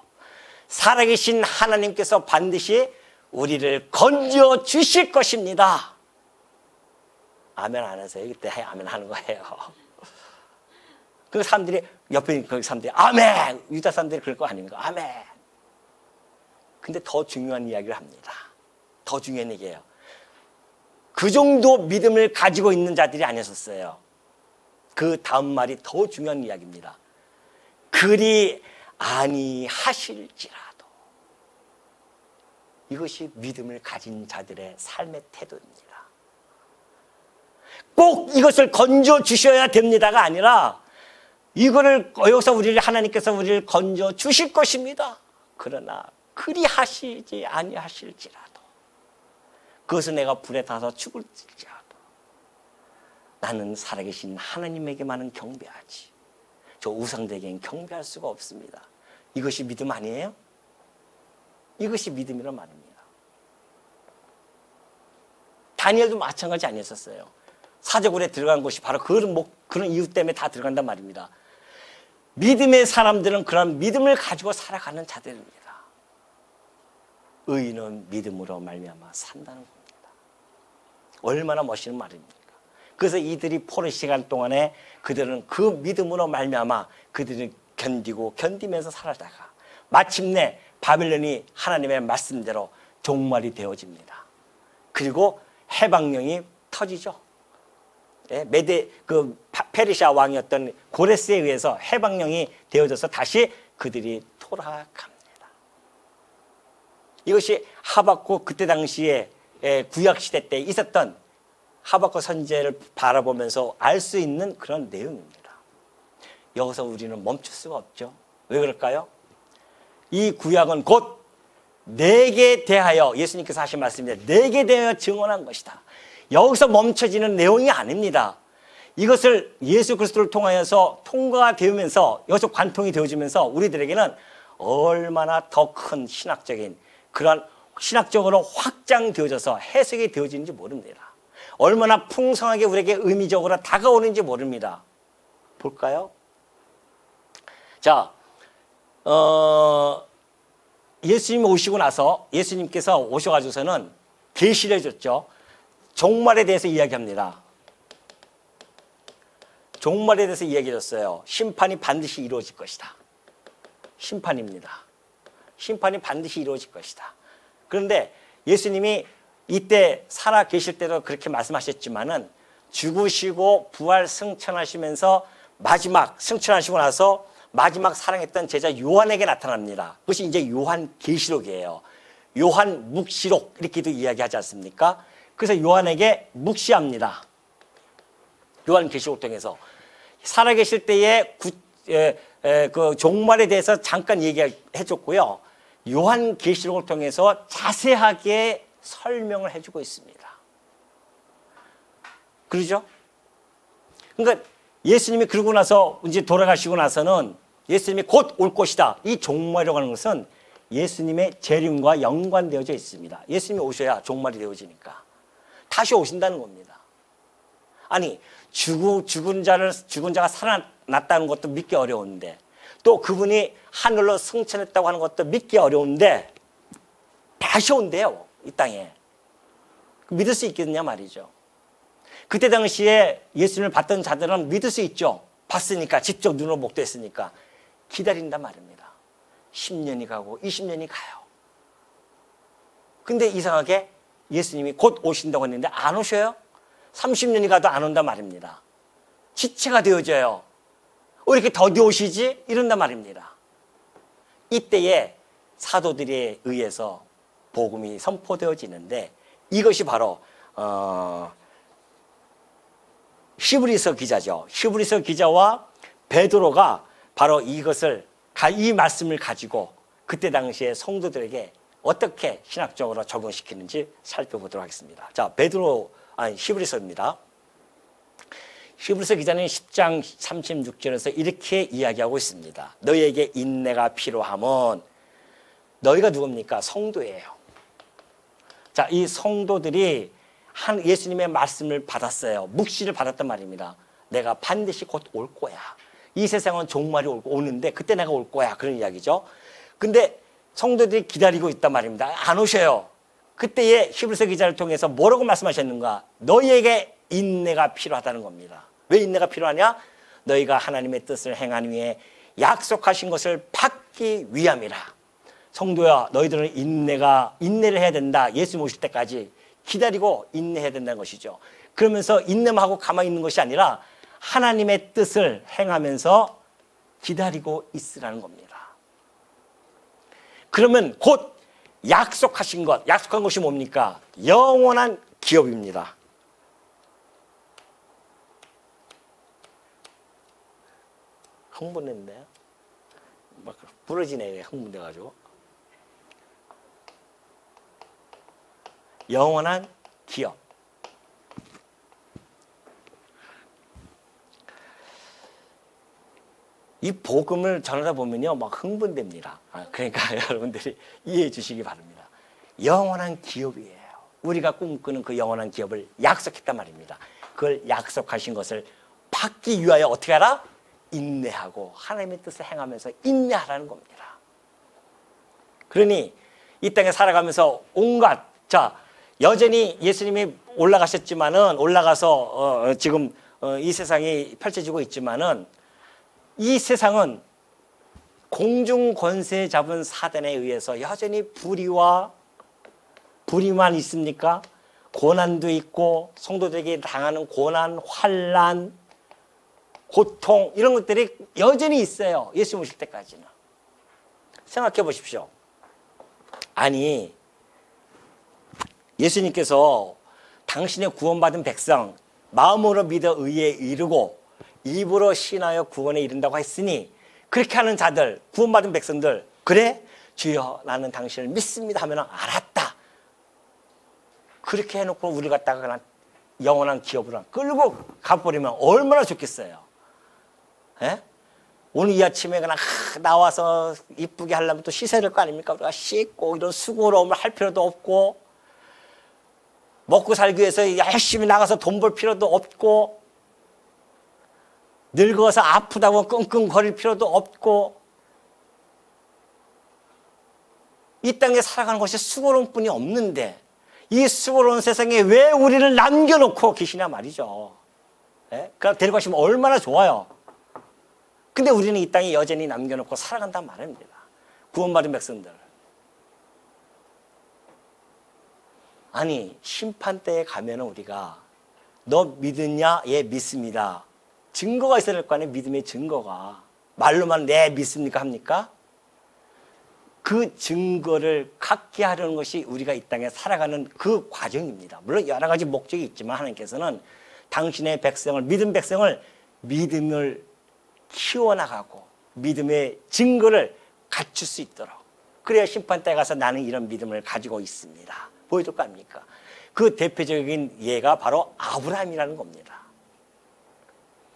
살아계신 하나님께서 반드시 우리를 건져 주실 것입니다. 아멘 안 하세요? 이때 아멘 하는 거예요. 그 사람들이, 옆에 있는 그 사람들이 아멘! 유다 사람들이 그럴 거 아닙니까? 아멘! 근데 더 중요한 이야기를 합니다. 더 중요한 얘기예요. 그 정도 믿음을 가지고 있는 자들이 아니었어요. 그 다음 말이 더 중요한 이야기입니다. 그리 아니하실지라도. 이것이 믿음을 가진 자들의 삶의 태도입니다. 꼭 이것을 건져 주셔야 됩니다가 아니라, 이거를 여기서 하나님께서 우리를 건져 주실 것입니다. 그러나 그리 하시지 아니하실지라도, 그것은 내가 불에 타서 죽을지라도 나는 살아계신 하나님에게만은 경배하지, 저 우상들에게는 경배할 수가 없습니다. 이것이 믿음 아니에요? 이것이 믿음이란 말입니다. 다니엘도 마찬가지 아니었었어요. 사제굴에 들어간 것이 바로 그런 이유 때문에 다 들어간단 말입니다. 믿음의 사람들은 그런 믿음을 가지고 살아가는 자들입니다. 의인은 믿음으로 말미암아 산다는 겁니다. 얼마나 멋있는 말입니까? 그래서 이들이 포로 시간 동안에 그들은 그 믿음으로 말미암아 그들이 견디면서 살아다가 마침내 바벨론이 하나님의 말씀대로 종말이 되어집니다. 그리고 해방령이 터지죠. 예, 페르시아 왕이었던 고레스에 의해서 해방령이 되어져서 다시 그들이 돌아갑니다. 이것이 하박국 그때 당시에 구약 시대 때 있었던 하박국 선지자를 바라보면서 알 수 있는 그런 내용입니다. 여기서 우리는 멈출 수가 없죠. 왜 그럴까요? 이 구약은 곧 내게 대하여, 예수님께서 하신 말씀입니다. 내게 대하여 증언한 것이다. 여기서 멈춰지는 내용이 아닙니다. 이것을 예수 그리스도를 통하여서 통과가 되면서 여기서 관통이 되어지면서 우리들에게는 얼마나 더 큰 신학적인 그런 신학적으로 확장되어져서 해석이 되어지는지 모릅니다. 얼마나 풍성하게 우리에게 의미적으로 다가오는지 모릅니다. 볼까요? 자, 예수님이 오시고 나서 예수님께서 오셔가지고서는 계시를 해줬죠. 종말에 대해서 이야기합니다. 종말에 대해서 이야기해줬어요. 심판이 반드시 이루어질 것이다. 심판입니다. 심판이 반드시 이루어질 것이다. 그런데 예수님이 이때 살아 계실 때도 그렇게 말씀하셨지만은 죽으시고 부활 승천하시면서 마지막 승천하시고 나서 마지막 사랑했던 제자 요한에게 나타납니다. 그것이 이제 요한계시록이에요. 요한묵시록 이렇게도 이야기하지 않습니까? 그래서 요한에게 묵시합니다. 요한계시록 통해서 살아계실 때의 그 종말에 대해서 잠깐 얘기해 줬고요. 요한계시록을 통해서 자세하게 설명을 해주고 있습니다. 그러죠? 그러니까 예수님이 그러고 나서 이제 돌아가시고 나서는 예수님이 곧 올 것이다. 이 종말이라고 하는 것은 예수님의 재림과 연관되어져 있습니다. 예수님이 오셔야 종말이 되어지니까 다시 오신다는 겁니다. 아니 죽은 자가 살아났다는 것도 믿기 어려운데 또 그분이 하늘로 승천했다고 하는 것도 믿기 어려운데 다시 온대요. 이 땅에. 믿을 수 있겠느냐 말이죠. 그때 당시에 예수님을 봤던 자들은 믿을 수 있죠. 봤으니까 직접 눈으로 목도했으니까 기다린단 말입니다. 10년이 가고 20년이 가요. 근데 이상하게 예수님이 곧 오신다고 했는데 안 오셔요. 30년이 가도 안 온단 말입니다. 지체가 되어져요. 왜 이렇게 더디 오시지? 이런단 말입니다. 이때에 사도들에 의해서 복음이 선포되어지는데 이것이 바로 히브리서 기자죠. 히브리서 기자와 베드로가 바로 이 말씀을 가지고 그때 당시에 성도들에게 어떻게 신학적으로 적용시키는지 살펴보도록 하겠습니다. 자, 히브리서입니다. 히브리서 기자는 10장 36절에서 이렇게 이야기하고 있습니다. 너희에게 인내가 필요함은 너희가 누굽니까? 성도예요. 자, 이 성도들이 예수님의 말씀을 받았어요. 묵시를 받았단 말입니다. 내가 반드시 곧 올 거야. 이 세상은 종말이 오는데 그때 내가 올 거야. 그런 이야기죠. 근데 성도들이 기다리고 있단 말입니다. 안 오셔요. 그때의 히브리서 기자를 통해서 뭐라고 말씀하셨는가? 너희에게 인내가 필요하다는 겁니다. 왜 인내가 필요하냐? 너희가 하나님의 뜻을 행한 후에 약속하신 것을 받기 위함이라. 성도야, 너희들은 인내를 해야 된다. 예수님 오실 때까지 기다리고 인내해야 된다는 것이죠. 그러면서 인내만 하고 가만히 있는 것이 아니라 하나님의 뜻을 행하면서 기다리고 있으라는 겁니다. 그러면 곧 약속한 것이 뭡니까? 영원한 기업입니다. 흥분했네. 막 부러지네, 흥분돼가지고. 영원한 기업. 이 복음을 전하다 보면요, 막 흥분됩니다. 그러니까 여러분들이 이해해 주시기 바랍니다. 영원한 기업이에요. 우리가 꿈꾸는 그 영원한 기업을 약속했단 말입니다. 그걸 약속하신 것을 받기 위하여 어떻게 하라? 인내하고 하나님의 뜻을 행하면서 인내하라는 겁니다. 그러니 이 땅에 살아가면서 온갖, 자, 여전히 예수님이 올라가셨지만은, 올라가서 지금 이 세상이 펼쳐지고 있지만은, 이 세상은 공중 권세 잡은 사단에 의해서 여전히 불의만 있습니까? 고난도 있고 성도들에게 당하는 고난, 환난, 고통 이런 것들이 여전히 있어요. 예수님 오실 때까지는. 생각해 보십시오. 아니 예수님께서 당신의 구원받은 백성 마음으로 믿어 의에 이르고 입으로 신하여 구원에 이른다고 했으니 그렇게 하는 자들, 구원받은 백성들, 그래? 주여 나는 당신을 믿습니다 하면 알았다. 그렇게 해놓고 우리 갖다가 그냥 영원한 기업으로 끌고 가버리면 얼마나 좋겠어요. 에? 오늘 이 아침에 그냥 나와서 이쁘게 하려면 또 씻어야 될 거 아닙니까? 우리가 씻고 이런 수고로움을 할 필요도 없고 먹고 살기 위해서 열심히 나가서 돈 벌 필요도 없고 늙어서 아프다고 끙끙거릴 필요도 없고 이 땅에 살아가는 것이 수고로운 뿐이 없는데 이 수고로운 세상에 왜 우리를 남겨놓고 계시냐 말이죠. 예? 그럼 데리고 가시면 얼마나 좋아요. 근데 우리는 이 땅에 여전히 남겨놓고 살아간단 말입니다. 구원받은 백성들. 아니 심판대에 가면 우리가 너 믿느냐? 예 믿습니다. 증거가 있어야 될 거 아니에요. 믿음의 증거가. 말로만 네 믿습니까 합니까? 그 증거를 갖게 하려는 것이 우리가 이 땅에 살아가는 그 과정입니다. 물론 여러 가지 목적이 있지만 하나님께서는 당신의 백성을, 믿음 백성을 믿음을 키워나가고 믿음의 증거를 갖출 수 있도록 그래야 심판대에 가서 나는 이런 믿음을 가지고 있습니다. 보여줄 거 아닙니까? 그 대표적인 예가 바로 아브라함이라는 겁니다.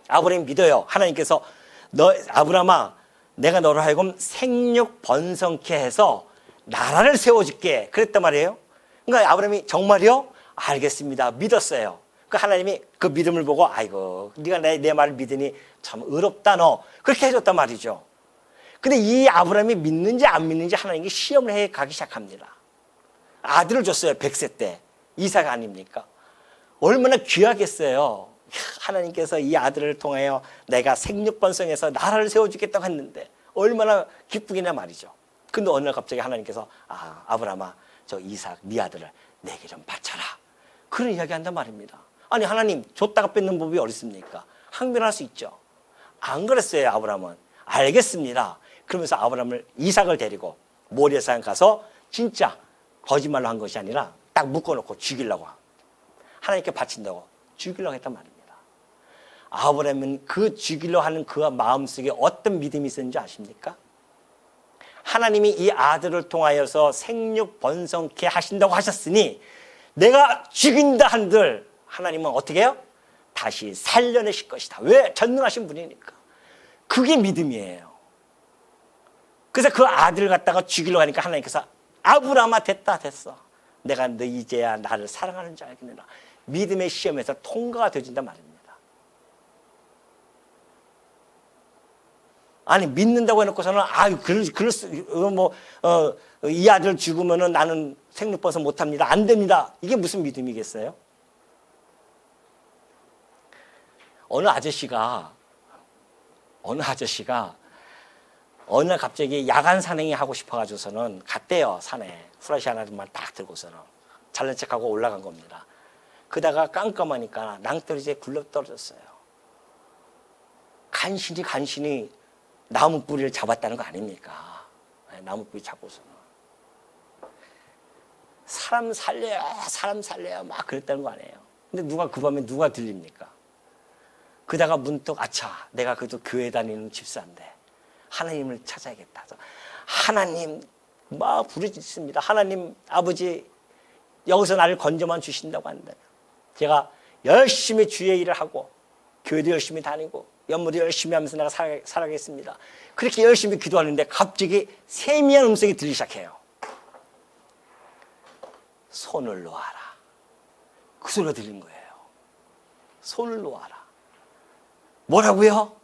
아브라함이 믿어요. 하나님께서 너 아브라함아 내가 너로 하여금 생육 번성케 해서 나라를 세워줄게 그랬단 말이에요. 그러니까 아브라함이 정말요? 알겠습니다. 믿었어요. 그 하나님이 그 믿음을 보고 아이고 네가 내 말을 믿으니 참 의롭다 너 그렇게 해줬단 말이죠. 근데 이 아브라함이 믿는지 안 믿는지 하나님이 시험을 해 가기 시작합니다. 아들을 줬어요. 100세 때 이삭 아닙니까? 얼마나 귀하겠어요. 하나님께서 이 아들을 통하여 내가 생육번성해서 나라를 세워주겠다고 했는데 얼마나 기쁘겠냐 말이죠. 근데 어느 날 갑자기 하나님께서 아브라함아 저 이삭 네 아들을 내게 좀 바쳐라 그런 이야기 한단 말입니다. 아니 하나님 줬다가 뺏는 법이 어디 있습니까? 항변할 수 있죠. 안 그랬어요. 아브라함은 알겠습니다. 그러면서 아브라함을 이삭을 데리고 모리아산 가서 진짜 거짓말로 한 것이 아니라 딱 묶어놓고 죽이려고 하나님께 바친다고 죽이려고 했단 말입니다. 아브라함은 그 죽이려 하는 그 마음속에 어떤 믿음이 있었는지 아십니까? 하나님이 이 아들을 통하여서 생육 번성케 하신다고 하셨으니 내가 죽인다 한들 하나님은 어떻게 해요? 다시 살려내실 것이다. 왜? 전능하신 분이니까. 그게 믿음이에요. 그래서 그 아들을 갖다가 죽이려고 하니까 하나님께서 아브라함아 됐어. 내가 너 이제야 나를 사랑하는 줄 알겠느냐. 믿음의 시험에서 통과가 되어진단 말입니다. 아니 믿는다고 해놓고서는 이 아들 죽으면은 나는 생육번성 못합니다. 안 됩니다. 이게 무슨 믿음이겠어요? 어느 아저씨가 어느 날 갑자기 야간 산행이 하고 싶어가지고서는 갔대요. 산에 후라시 하나만 딱 들고서는 잘난 척하고 올라간 겁니다. 그다가 깜깜하니까 낭떠러지에 굴러 떨어졌어요. 간신히 나무 뿌리를 잡았다는 거 아닙니까? 나무 뿌리 잡고서는 사람 살려요 막 그랬다는 거 아니에요. 근데 그 밤에 누가 들립니까? 그다가 문득 내가 그래도 교회 다니는 집사인데 하나님을 찾아야겠다. 하나님 막 부르짖습니다. 하나님 아버지 여기서 나를 건져만 주신다고 한다면 제가 열심히 주의 일을 하고 교회도 열심히 다니고 연무도 열심히 하면서 내가 살아가겠습니다. 그렇게 열심히 기도하는데 갑자기 세미한 음성이 들리기 시작해요. 손을 놓아라. 그 소리가 들린 거예요. 손을 놓아라. 뭐라고요?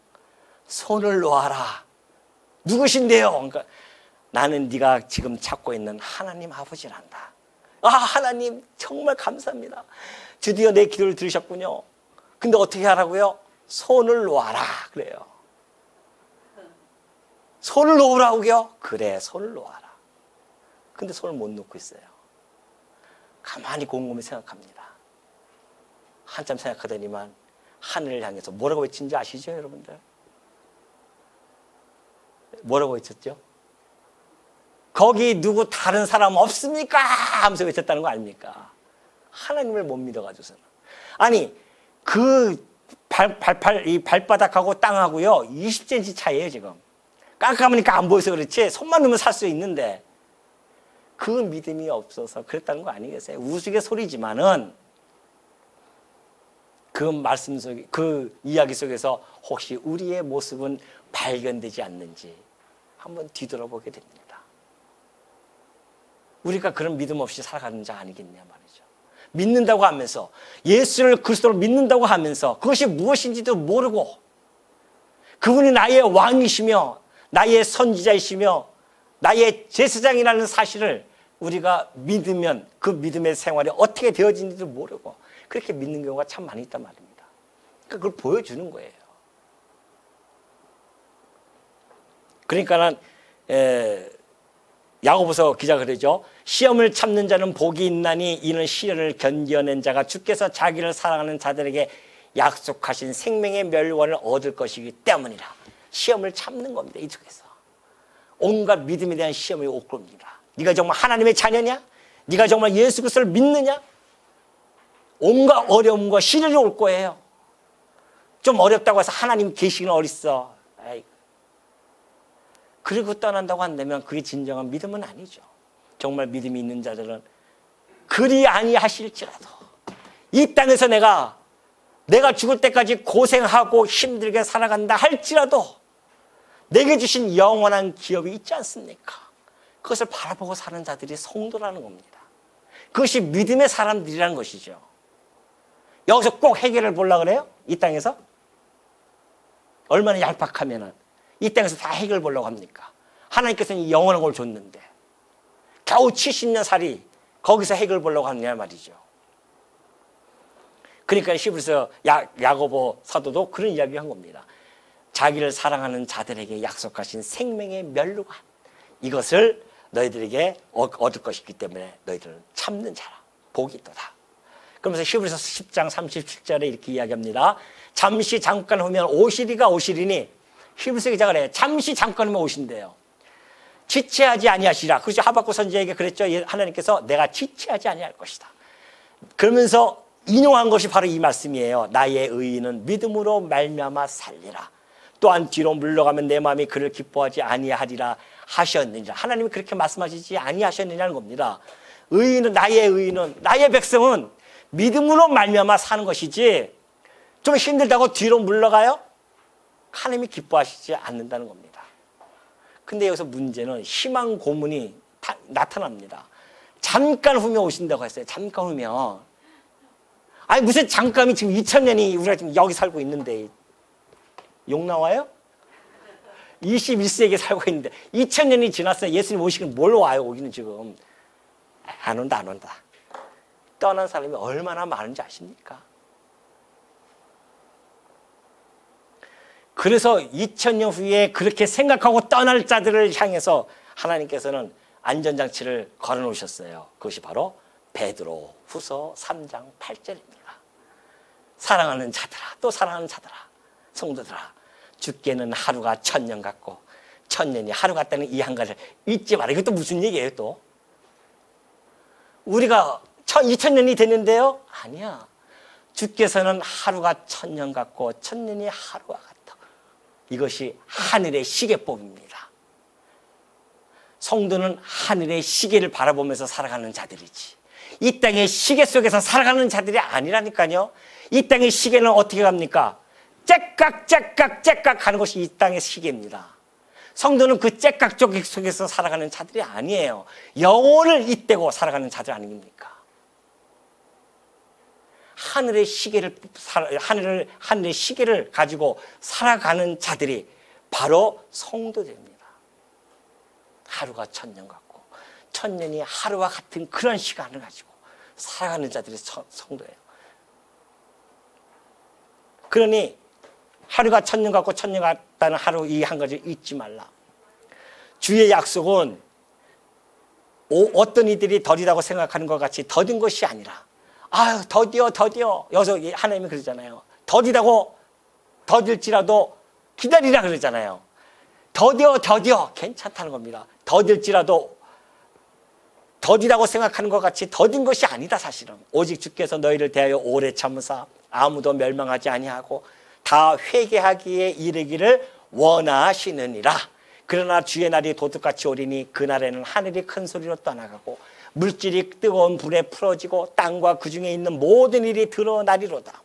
손을 놓아라. 누구신데요? 그러니까 나는 네가 지금 찾고 있는 하나님 아버지란다. 아, 하나님 정말 감사합니다. 드디어 내 기도를 들으셨군요. 근데 어떻게 하라고요? 손을 놓아라 그래요. 손을 놓으라고요? 그래, 손을 놓아라. 근데 손을 못 놓고 있어요. 가만히 곰곰이 생각합니다. 한참 생각하더니만 하늘을 향해서 뭐라고 외친지 아시죠, 여러분들? 뭐라고 외쳤죠? 거기 누구 다른 사람 없습니까? 하면서 외쳤다는 거 아닙니까? 하나님을 못 믿어가지고서는. 아니, 그 이 발바닥하고 땅하고요, 20cm 차이에요, 지금. 깜깜하니까 안 보여서 그렇지, 손만 넣으면 살 수 있는데, 그 믿음이 없어서 그랬다는 거 아니겠어요? 우스갯소리지만은, 그 말씀 속에, 그 이야기 속에서 혹시 우리의 모습은 발견되지 않는지 한번 뒤돌아보게 됩니다. 우리가 그런 믿음 없이 살아가는 자 아니겠냐 말이죠. 믿는다고 하면서, 예수를 그리스도로 믿는다고 하면서 그것이 무엇인지도 모르고, 그분이 나의 왕이시며 나의 선지자이시며 나의 제사장이라는 사실을 우리가 믿으면 그 믿음의 생활이 어떻게 되어지는지도 모르고 그렇게 믿는 경우가 참 많이 있단 말입니다. 그러니까 그걸 보여주는 거예요. 그러니까는 야고보서 기자가 그러죠. 시험을 참는 자는 복이 있나니 이는 시련을 견뎌낸 자가 주께서 자기를 사랑하는 자들에게 약속하신 생명의 멸관을 얻을 것이기 때문이라. 시험을 참는 겁니다. 이 속에서 온갖 믿음에 대한 시험이 올 겁니다. 네가 정말 하나님의 자녀냐? 네가 정말 예수 그리스도를 믿느냐? 온갖 어려움과 시련이 올 거예요. 좀 어렵다고 해서 하나님 계시기는 어딨어. 아이고. 그리고 떠난다고 한다면 그게 진정한 믿음은 아니죠. 정말 믿음이 있는 자들은 그리 아니하실지라도 이 땅에서 내가 죽을 때까지 고생하고 힘들게 살아간다 할지라도 내게 주신 영원한 기업이 있지 않습니까? 그것을 바라보고 사는 자들이 성도라는 겁니다. 그것이 믿음의 사람들이라는 것이죠. 여기서 꼭 해결을 보려고 그래요? 이 땅에서? 얼마나 얄팍하면은 이 땅에서 다 해결을 보려고 합니까? 하나님께서는 영원한 걸 줬는데 겨우 70년 살이 거기서 해결을 보려고 하느냐 말이죠. 그러니까 히브리서 야고보 사도도 그런 이야기를 한 겁니다. 자기를 사랑하는 자들에게 약속하신 생명의 멸류관, 이것을 너희들에게 얻을 것이기 때문에 너희들은 참는 자라. 복이 있도다. 그러면서 히브리서 10장 37절에 이렇게 이야기합니다. 잠시 잠깐 후면 오시리가 오시리니, 히브리서 기자가 그래요. 잠시 잠깐 후면 오신대요. 지체하지 아니하시라. 그래서 하박국 선지자에게 그랬죠. 하나님께서 내가 지체하지 아니할 것이다. 그러면서 인용한 것이 바로 이 말씀이에요. 나의 의인은 믿음으로 말미암아 살리라. 또한 뒤로 물러가면 내 마음이 그를 기뻐하지 아니하리라 하셨느니라. 하나님이 그렇게 말씀하시지 아니하셨느냐는 겁니다. 의인은, 나의 백성은 믿음으로 말미암아 사는 것이지 좀 힘들다고 뒤로 물러가요? 하나님이 기뻐하시지 않는다는 겁니다. 근데 여기서 문제는 희망 고문이 나타납니다. 잠깐 후면 오신다고 했어요. 잠깐 후면. 아니 무슨 잠깐이, 지금 2000년이 우리가 지금 여기 살고 있는데 욕 나와요? 21세기에 살고 있는데 2000년이 지났어요. 예수님 오시긴 뭘 와요? 오기는 지금 안 온다. 떠난 사람이 얼마나 많은지 아십니까? 그래서 2000년 후에 그렇게 생각하고 떠날 자들을 향해서 하나님께서는 안전장치를 걸어놓으셨어요. 그것이 바로 베드로 후서 3장 8절입니다. 사랑하는 자들아, 또 사랑하는 자들아, 성도들아, 주께는 하루가 1000년 같고 1000년이 하루 같다는 이 한 가지를 잊지 마라. 이것도 무슨 얘기예요 또? 우리가 2000년이 됐는데요? 아니야. 주께서는 하루가 1000년 같고 1000년이 하루와 같다. 이것이 하늘의 시계법입니다. 성도는 하늘의 시계를 바라보면서 살아가는 자들이지, 이 땅의 시계 속에서 살아가는 자들이 아니라니까요. 이 땅의 시계는 어떻게 갑니까? 째깍 하는 것이 이 땅의 시계입니다. 성도는 그 째깍 속에서 살아가는 자들이 아니에요. 영혼을 잇대고 살아가는 자들 아닙니까? 하늘의 시계를 가지고 살아가는 자들이 바로 성도들입니다. 하루가 천년 같고 천년이 하루와 같은 그런 시간을 가지고 살아가는 자들이 성도예요. 그러니 하루가 천년 같고 천년 같다는 하루 이 한 가지 잊지 말라. 주의 약속은 어떤 이들이 더디다고 생각하는 것 같이 더딘 것이 아니라 아유 더디어 여기서 하나님이 그러잖아요. 더딜지라도 기다리라 그러잖아요. 더디어 괜찮다는 겁니다. 더딜지라도 더디다고 생각하는 것 같이 더딘 것이 아니다. 사실은 오직 주께서 너희를 대하여 오래 참으사 아무도 멸망하지 아니하고 다 회개하기에 이르기를 원하시느니라. 그러나 주의 날이 도둑같이 오리니 그날에는 하늘이 큰 소리로 떠나가고 물질이 뜨거운 불에 풀어지고 땅과 그 중에 있는 모든 일이 드러나리로다.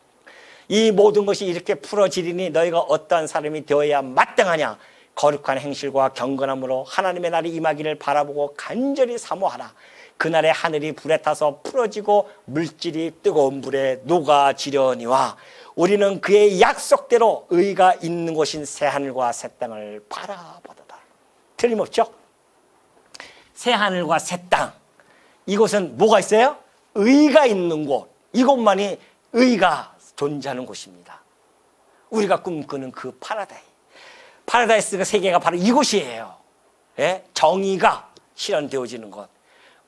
이 모든 것이 이렇게 풀어지리니 너희가 어떠한 사람이 되어야 마땅하냐. 거룩한 행실과 경건함으로 하나님의 날이 임하기를 바라보고 간절히 사모하라. 그날에 하늘이 불에 타서 풀어지고 물질이 뜨거운 불에 녹아지려니와 우리는 그의 약속대로 의가 있는 곳인 새하늘과 새 땅을 바라보도다. 틀림없죠? 새하늘과 새 땅, 이곳은 뭐가 있어요? 의가 있는 곳. 이곳만이 의가 존재하는 곳입니다. 우리가 꿈꾸는 그 파라다이스 세계가 바로 이곳이에요. 예? 정의가 실현되어지는 것,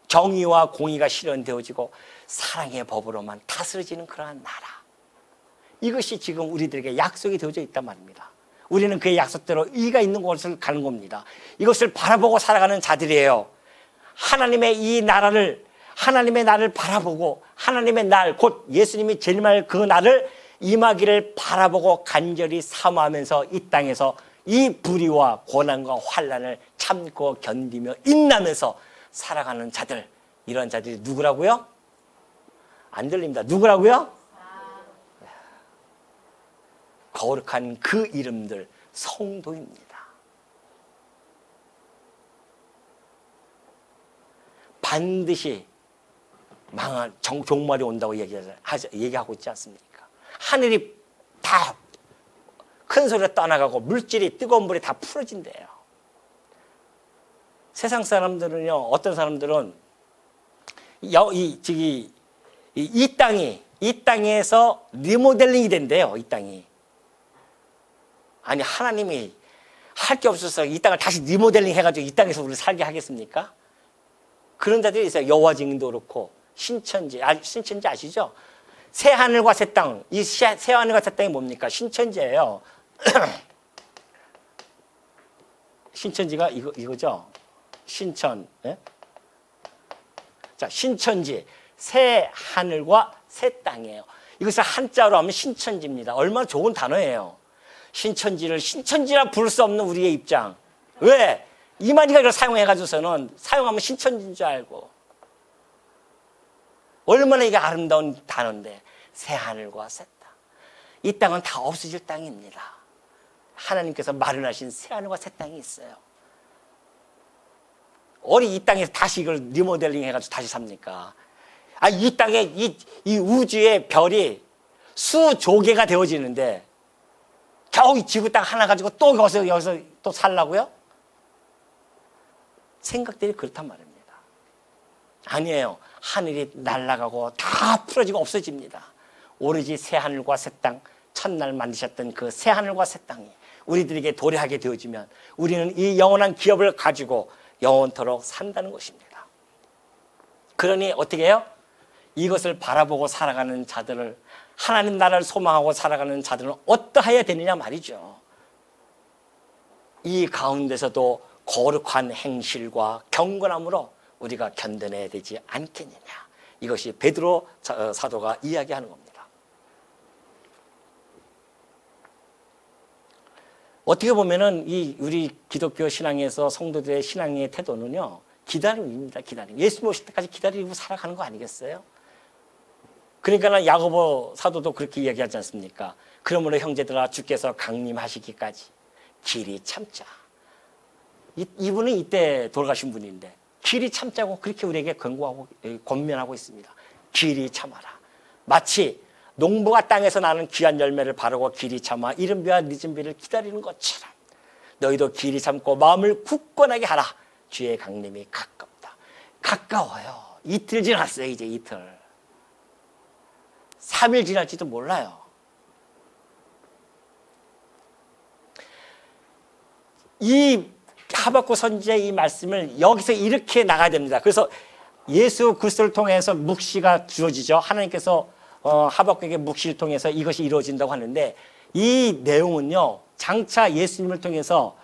정의와 공의가 실현되어지고 사랑의 법으로만 다스려지는 그러한 나라. 이것이 지금 우리들에게 약속이 되어져 있단 말입니다. 우리는 그의 약속대로 의가 있는 곳을 가는 겁니다. 이것을 바라보고 살아가는 자들이에요. 하나님의 나를 바라보고 하나님의 날, 곧 예수님이 재림할 그 날을 임하기를 바라보고 간절히 사모하면서 이 땅에서 이 불의와 고난과 환난을 참고 견디며 인내하면서 살아가는 자들, 이런 자들이 누구라고요? 안 들립니다. 누구라고요? 거룩한 그 이름들, 성도입니다. 반드시 망한 종말이 온다고 얘기하고 있지 않습니까? 하늘이 다 큰 소리로 떠나가고 물질이 뜨거운 불에 다 풀어진대요. 세상 사람들은요, 어떤 사람들은 이 땅에서 리모델링이 된대요. 이 땅이. 아니, 하나님이 할 게 없어서 이 땅을 다시 리모델링 해가지고 이 땅에서 우리를 살게 하겠습니까? 그런 자들이 있어요. 여호와 증인도 그렇고 신천지 아시죠? 새 하늘과 새 땅, 이 새 하늘과 새 땅이 뭡니까? 신천지예요. 신천지가 이거죠. 신천. 예? 자, 신천지, 새 하늘과 새 땅이에요. 이것을 한자로 하면 신천지입니다. 얼마나 좋은 단어예요. 신천지를 신천지라 부를 수 없는 우리의 입장. 왜? 이만희가 이걸 사용해가지고서는 사용하면 신천지인 줄 알고. 얼마나 이게 아름다운 단어인데. 새 하늘과 새 땅. 이 땅은 다 없어질 땅입니다. 하나님께서 마련하신 새 하늘과 새 땅이 있어요. 이 땅에서 다시 이걸 리모델링 해가지고 다시 삽니까? 이 땅에 이 우주의 별이 수조 개가 되어지는데 겨우 이 지구 땅 하나 가지고 또 여기서 또 살라고요? 생각들이 그렇단 말입니다. 아니에요. 하늘이 날아가고 다 풀어지고 없어집니다. 오로지 새 하늘과 새 땅, 첫날 만드셨던 그 새 하늘과 새 땅이 우리들에게 도래하게 되어지면 우리는 이 영원한 기업을 가지고 영원토록 산다는 것입니다. 그러니 어떻게 해요? 이것을 바라보고 살아가는 자들을, 하나님 나라를 소망하고 살아가는 자들은 어떠해야 되느냐 말이죠. 이 가운데서도 거룩한 행실과 경건함으로 우리가 견뎌내야 되지 않겠느냐. 이것이 베드로 사도가 이야기하는 겁니다. 어떻게 보면은 우리 기독교 신앙에서 성도들의 신앙의 태도는요, 기다림입니다. 기다림. 예수 오실 때까지 기다리고 살아가는 거 아니겠어요? 그러니까 야고보 사도도 그렇게 이야기하지 않습니까? 그러므로 형제들아, 주께서 강림하시기까지 길이 참자. 이분은 이때 돌아가신 분인데 길이 참자고 그렇게 우리에게 권면하고 있습니다. 길이 참아라. 마치 농부가 땅에서 나는 귀한 열매를 바르고 길이 참아 이른 비와 늦은 비를 기다리는 것처럼 너희도 길이 참고 마음을 굳건하게 하라. 주의 강림이 가깝다. 가까워요. 이틀 지났어요. 이제 이틀. 3일 지날지도 몰라요. 이 하박국 선지자의 이 말씀을 여기서 이렇게 나가야 됩니다. 그래서 예수 그리스도를 통해서 묵시가 주어지죠. 하나님께서 하박국에게 묵시를 통해서 이것이 이루어진다고 하는데, 이 내용은요, 장차 예수님을 통해서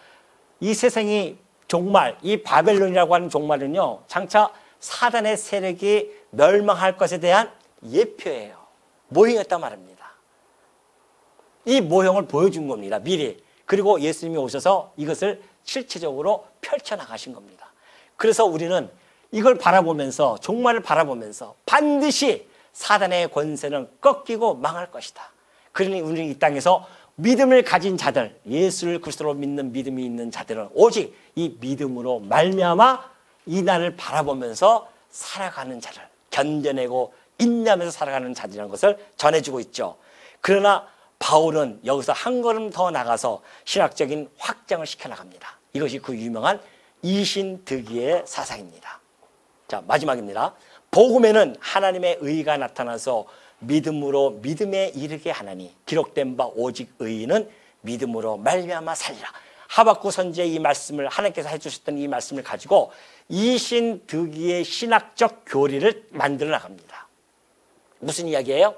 이 세상이 종말, 이 바벨론이라고 하는 종말은요, 장차 사단의 세력이 멸망할 것에 대한 예표예요. 모형이었단 말입니다. 이 모형을 보여준 겁니다, 미리. 그리고 예수님이 오셔서 이것을 실체적으로 펼쳐나가신 겁니다. 그래서 우리는 이걸 바라보면서, 종말을 바라보면서 반드시 사단의 권세는 꺾이고 망할 것이다. 그러니 우리는 이 땅에서 믿음을 가진 자들, 예수를 그리스도로 믿는 믿음이 있는 자들은 오직 이 믿음으로 말미암아 이 날을 바라보면서 살아가는 자들, 견뎌내고 인내하면서 살아가는 자들이라는 것을 전해주고 있죠. 그러나 바울은 여기서 한 걸음 더 나가서 신학적인 확장을 시켜나갑니다. 이것이 그 유명한 이신득이의 사상입니다. 자, 마지막입니다. 복음에는 하나님의 의가 나타나서 믿음으로 믿음에 이르게 하나니 기록된 바 오직 의인은 믿음으로 말미암아 살리라. 하박국 선지의 이 말씀을, 하나님께서 해주셨던 이 말씀을 가지고 이신득이의 신학적 교리를 만들어 나갑니다. 무슨 이야기예요?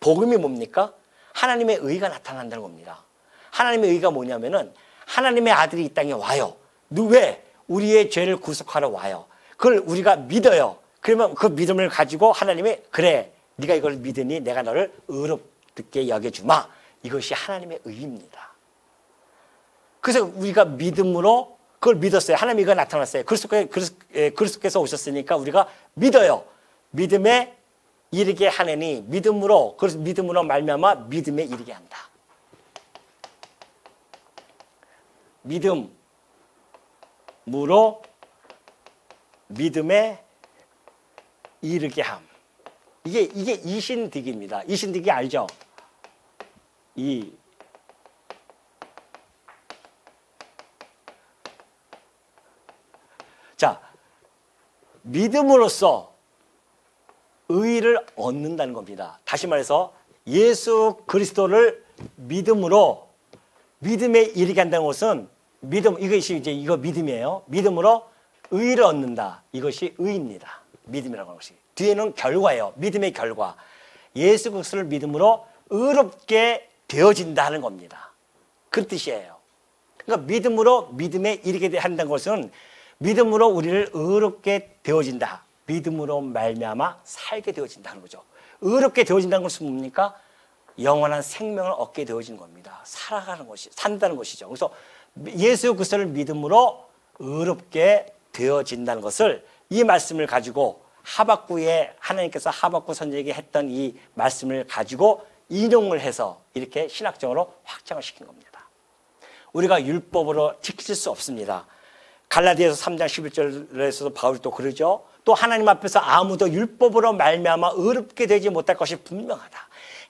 복음이 뭡니까? 하나님의 의가 나타난다는 겁니다. 하나님의 의가 뭐냐면은 하나님의 아들이 이 땅에 와요. 왜? 우리의 죄를 구속하러 와요. 그걸 우리가 믿어요. 그러면 그 믿음을 가지고 하나님이, 그래, 네가 이걸 믿으니 내가 너를 의롭게 여겨주마. 이것이 하나님의 의입니다. 그래서 우리가 믿음으로 그걸 믿었어요. 하나님이 이거 나타났어요. 그리스도께서 오셨으니까 우리가 믿어요. 믿음에 이르게 하느니 믿음으로, 그래서 믿음으로 말미암아 믿음에 이르게 한다. 믿음으로 믿음에 이르게 함. 이게 이신득입니다. 이신득이 알죠? 자, 믿음으로써 의를 얻는다는 겁니다. 다시 말해서 예수 그리스도를 믿음으로 믿음에 이르게 한다는 것은 믿음, 이것이 이제 이거 믿음이에요. 믿음으로 의를 얻는다. 이것이 의입니다. 믿음이라고 하는 것이. 뒤에는 결과예요. 믿음의 결과. 예수 그리스도를 믿음으로 의롭게 되어진다는 겁니다. 그 뜻이에요. 그러니까 믿음으로 믿음에 이르게 한다는 것은 믿음으로 우리를 의롭게 되어진다. 믿음으로 말미암아 살게 되어진다는 거죠. 의롭게 되어진다는 것은 뭡니까? 영원한 생명을 얻게 되어지는 겁니다. 살아가는 것이, 산다는 것이죠. 그래서 예수 그리스도를 믿음으로 의롭게 되어진다는 것을, 이 말씀을 가지고 하박국에, 하나님께서 하박국 선지자에게 했던 이 말씀을 가지고 인용을 해서 이렇게 신학적으로 확장을 시킨 겁니다. 우리가 율법으로 지킬 수 없습니다. 갈라디아서 3장 11절에서도 바울이 또 그러죠. 또 하나님 앞에서 아무도 율법으로 말미암아 의롭게 되지 못할 것이 분명하다.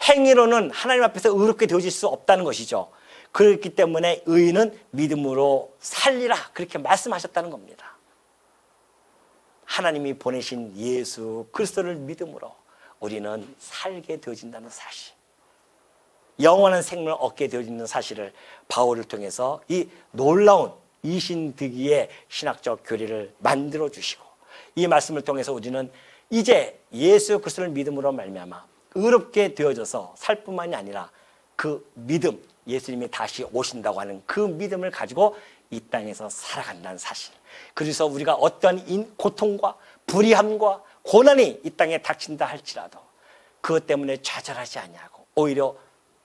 행위로는 하나님 앞에서 의롭게 되어질 수 없다는 것이죠. 그렇기 때문에 의인은 믿음으로 살리라, 그렇게 말씀하셨다는 겁니다. 하나님이 보내신 예수 그리스도를 믿음으로 우리는 살게 되어진다는 사실, 영원한 생명을 얻게 되어지는 사실을 바울을 통해서 이 놀라운 이신득이의 신학적 교리를 만들어 주시고, 이 말씀을 통해서 우리는 이제 예수 그리스도를 믿음으로 말미암아 의롭게 되어져서 살 뿐만이 아니라 그 믿음, 예수님이 다시 오신다고 하는 그 믿음을 가지고 이 땅에서 살아간다는 사실. 그래서 우리가 어떠한 고통과 불의함과 고난이 이 땅에 닥친다 할지라도 그것 때문에 좌절하지 아니하고 오히려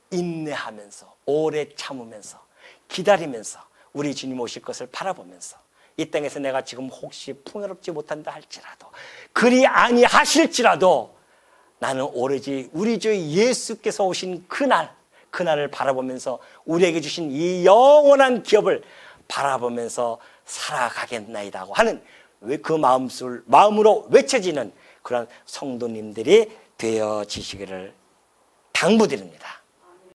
인내하면서, 오래 참으면서, 기다리면서, 우리 주님 오실 것을 바라보면서, 이 땅에서 내가 지금 혹시 풍요롭지 못한다 할지라도, 그리 아니하실지라도 나는 오로지 우리 주 예수께서 오신 그날을 바라보면서 우리에게 주신 이 영원한 기업을 바라보면서 살아가겠나이다고 하는 그 마음으로 외쳐지는 그런 성도님들이 되어지시기를 당부드립니다.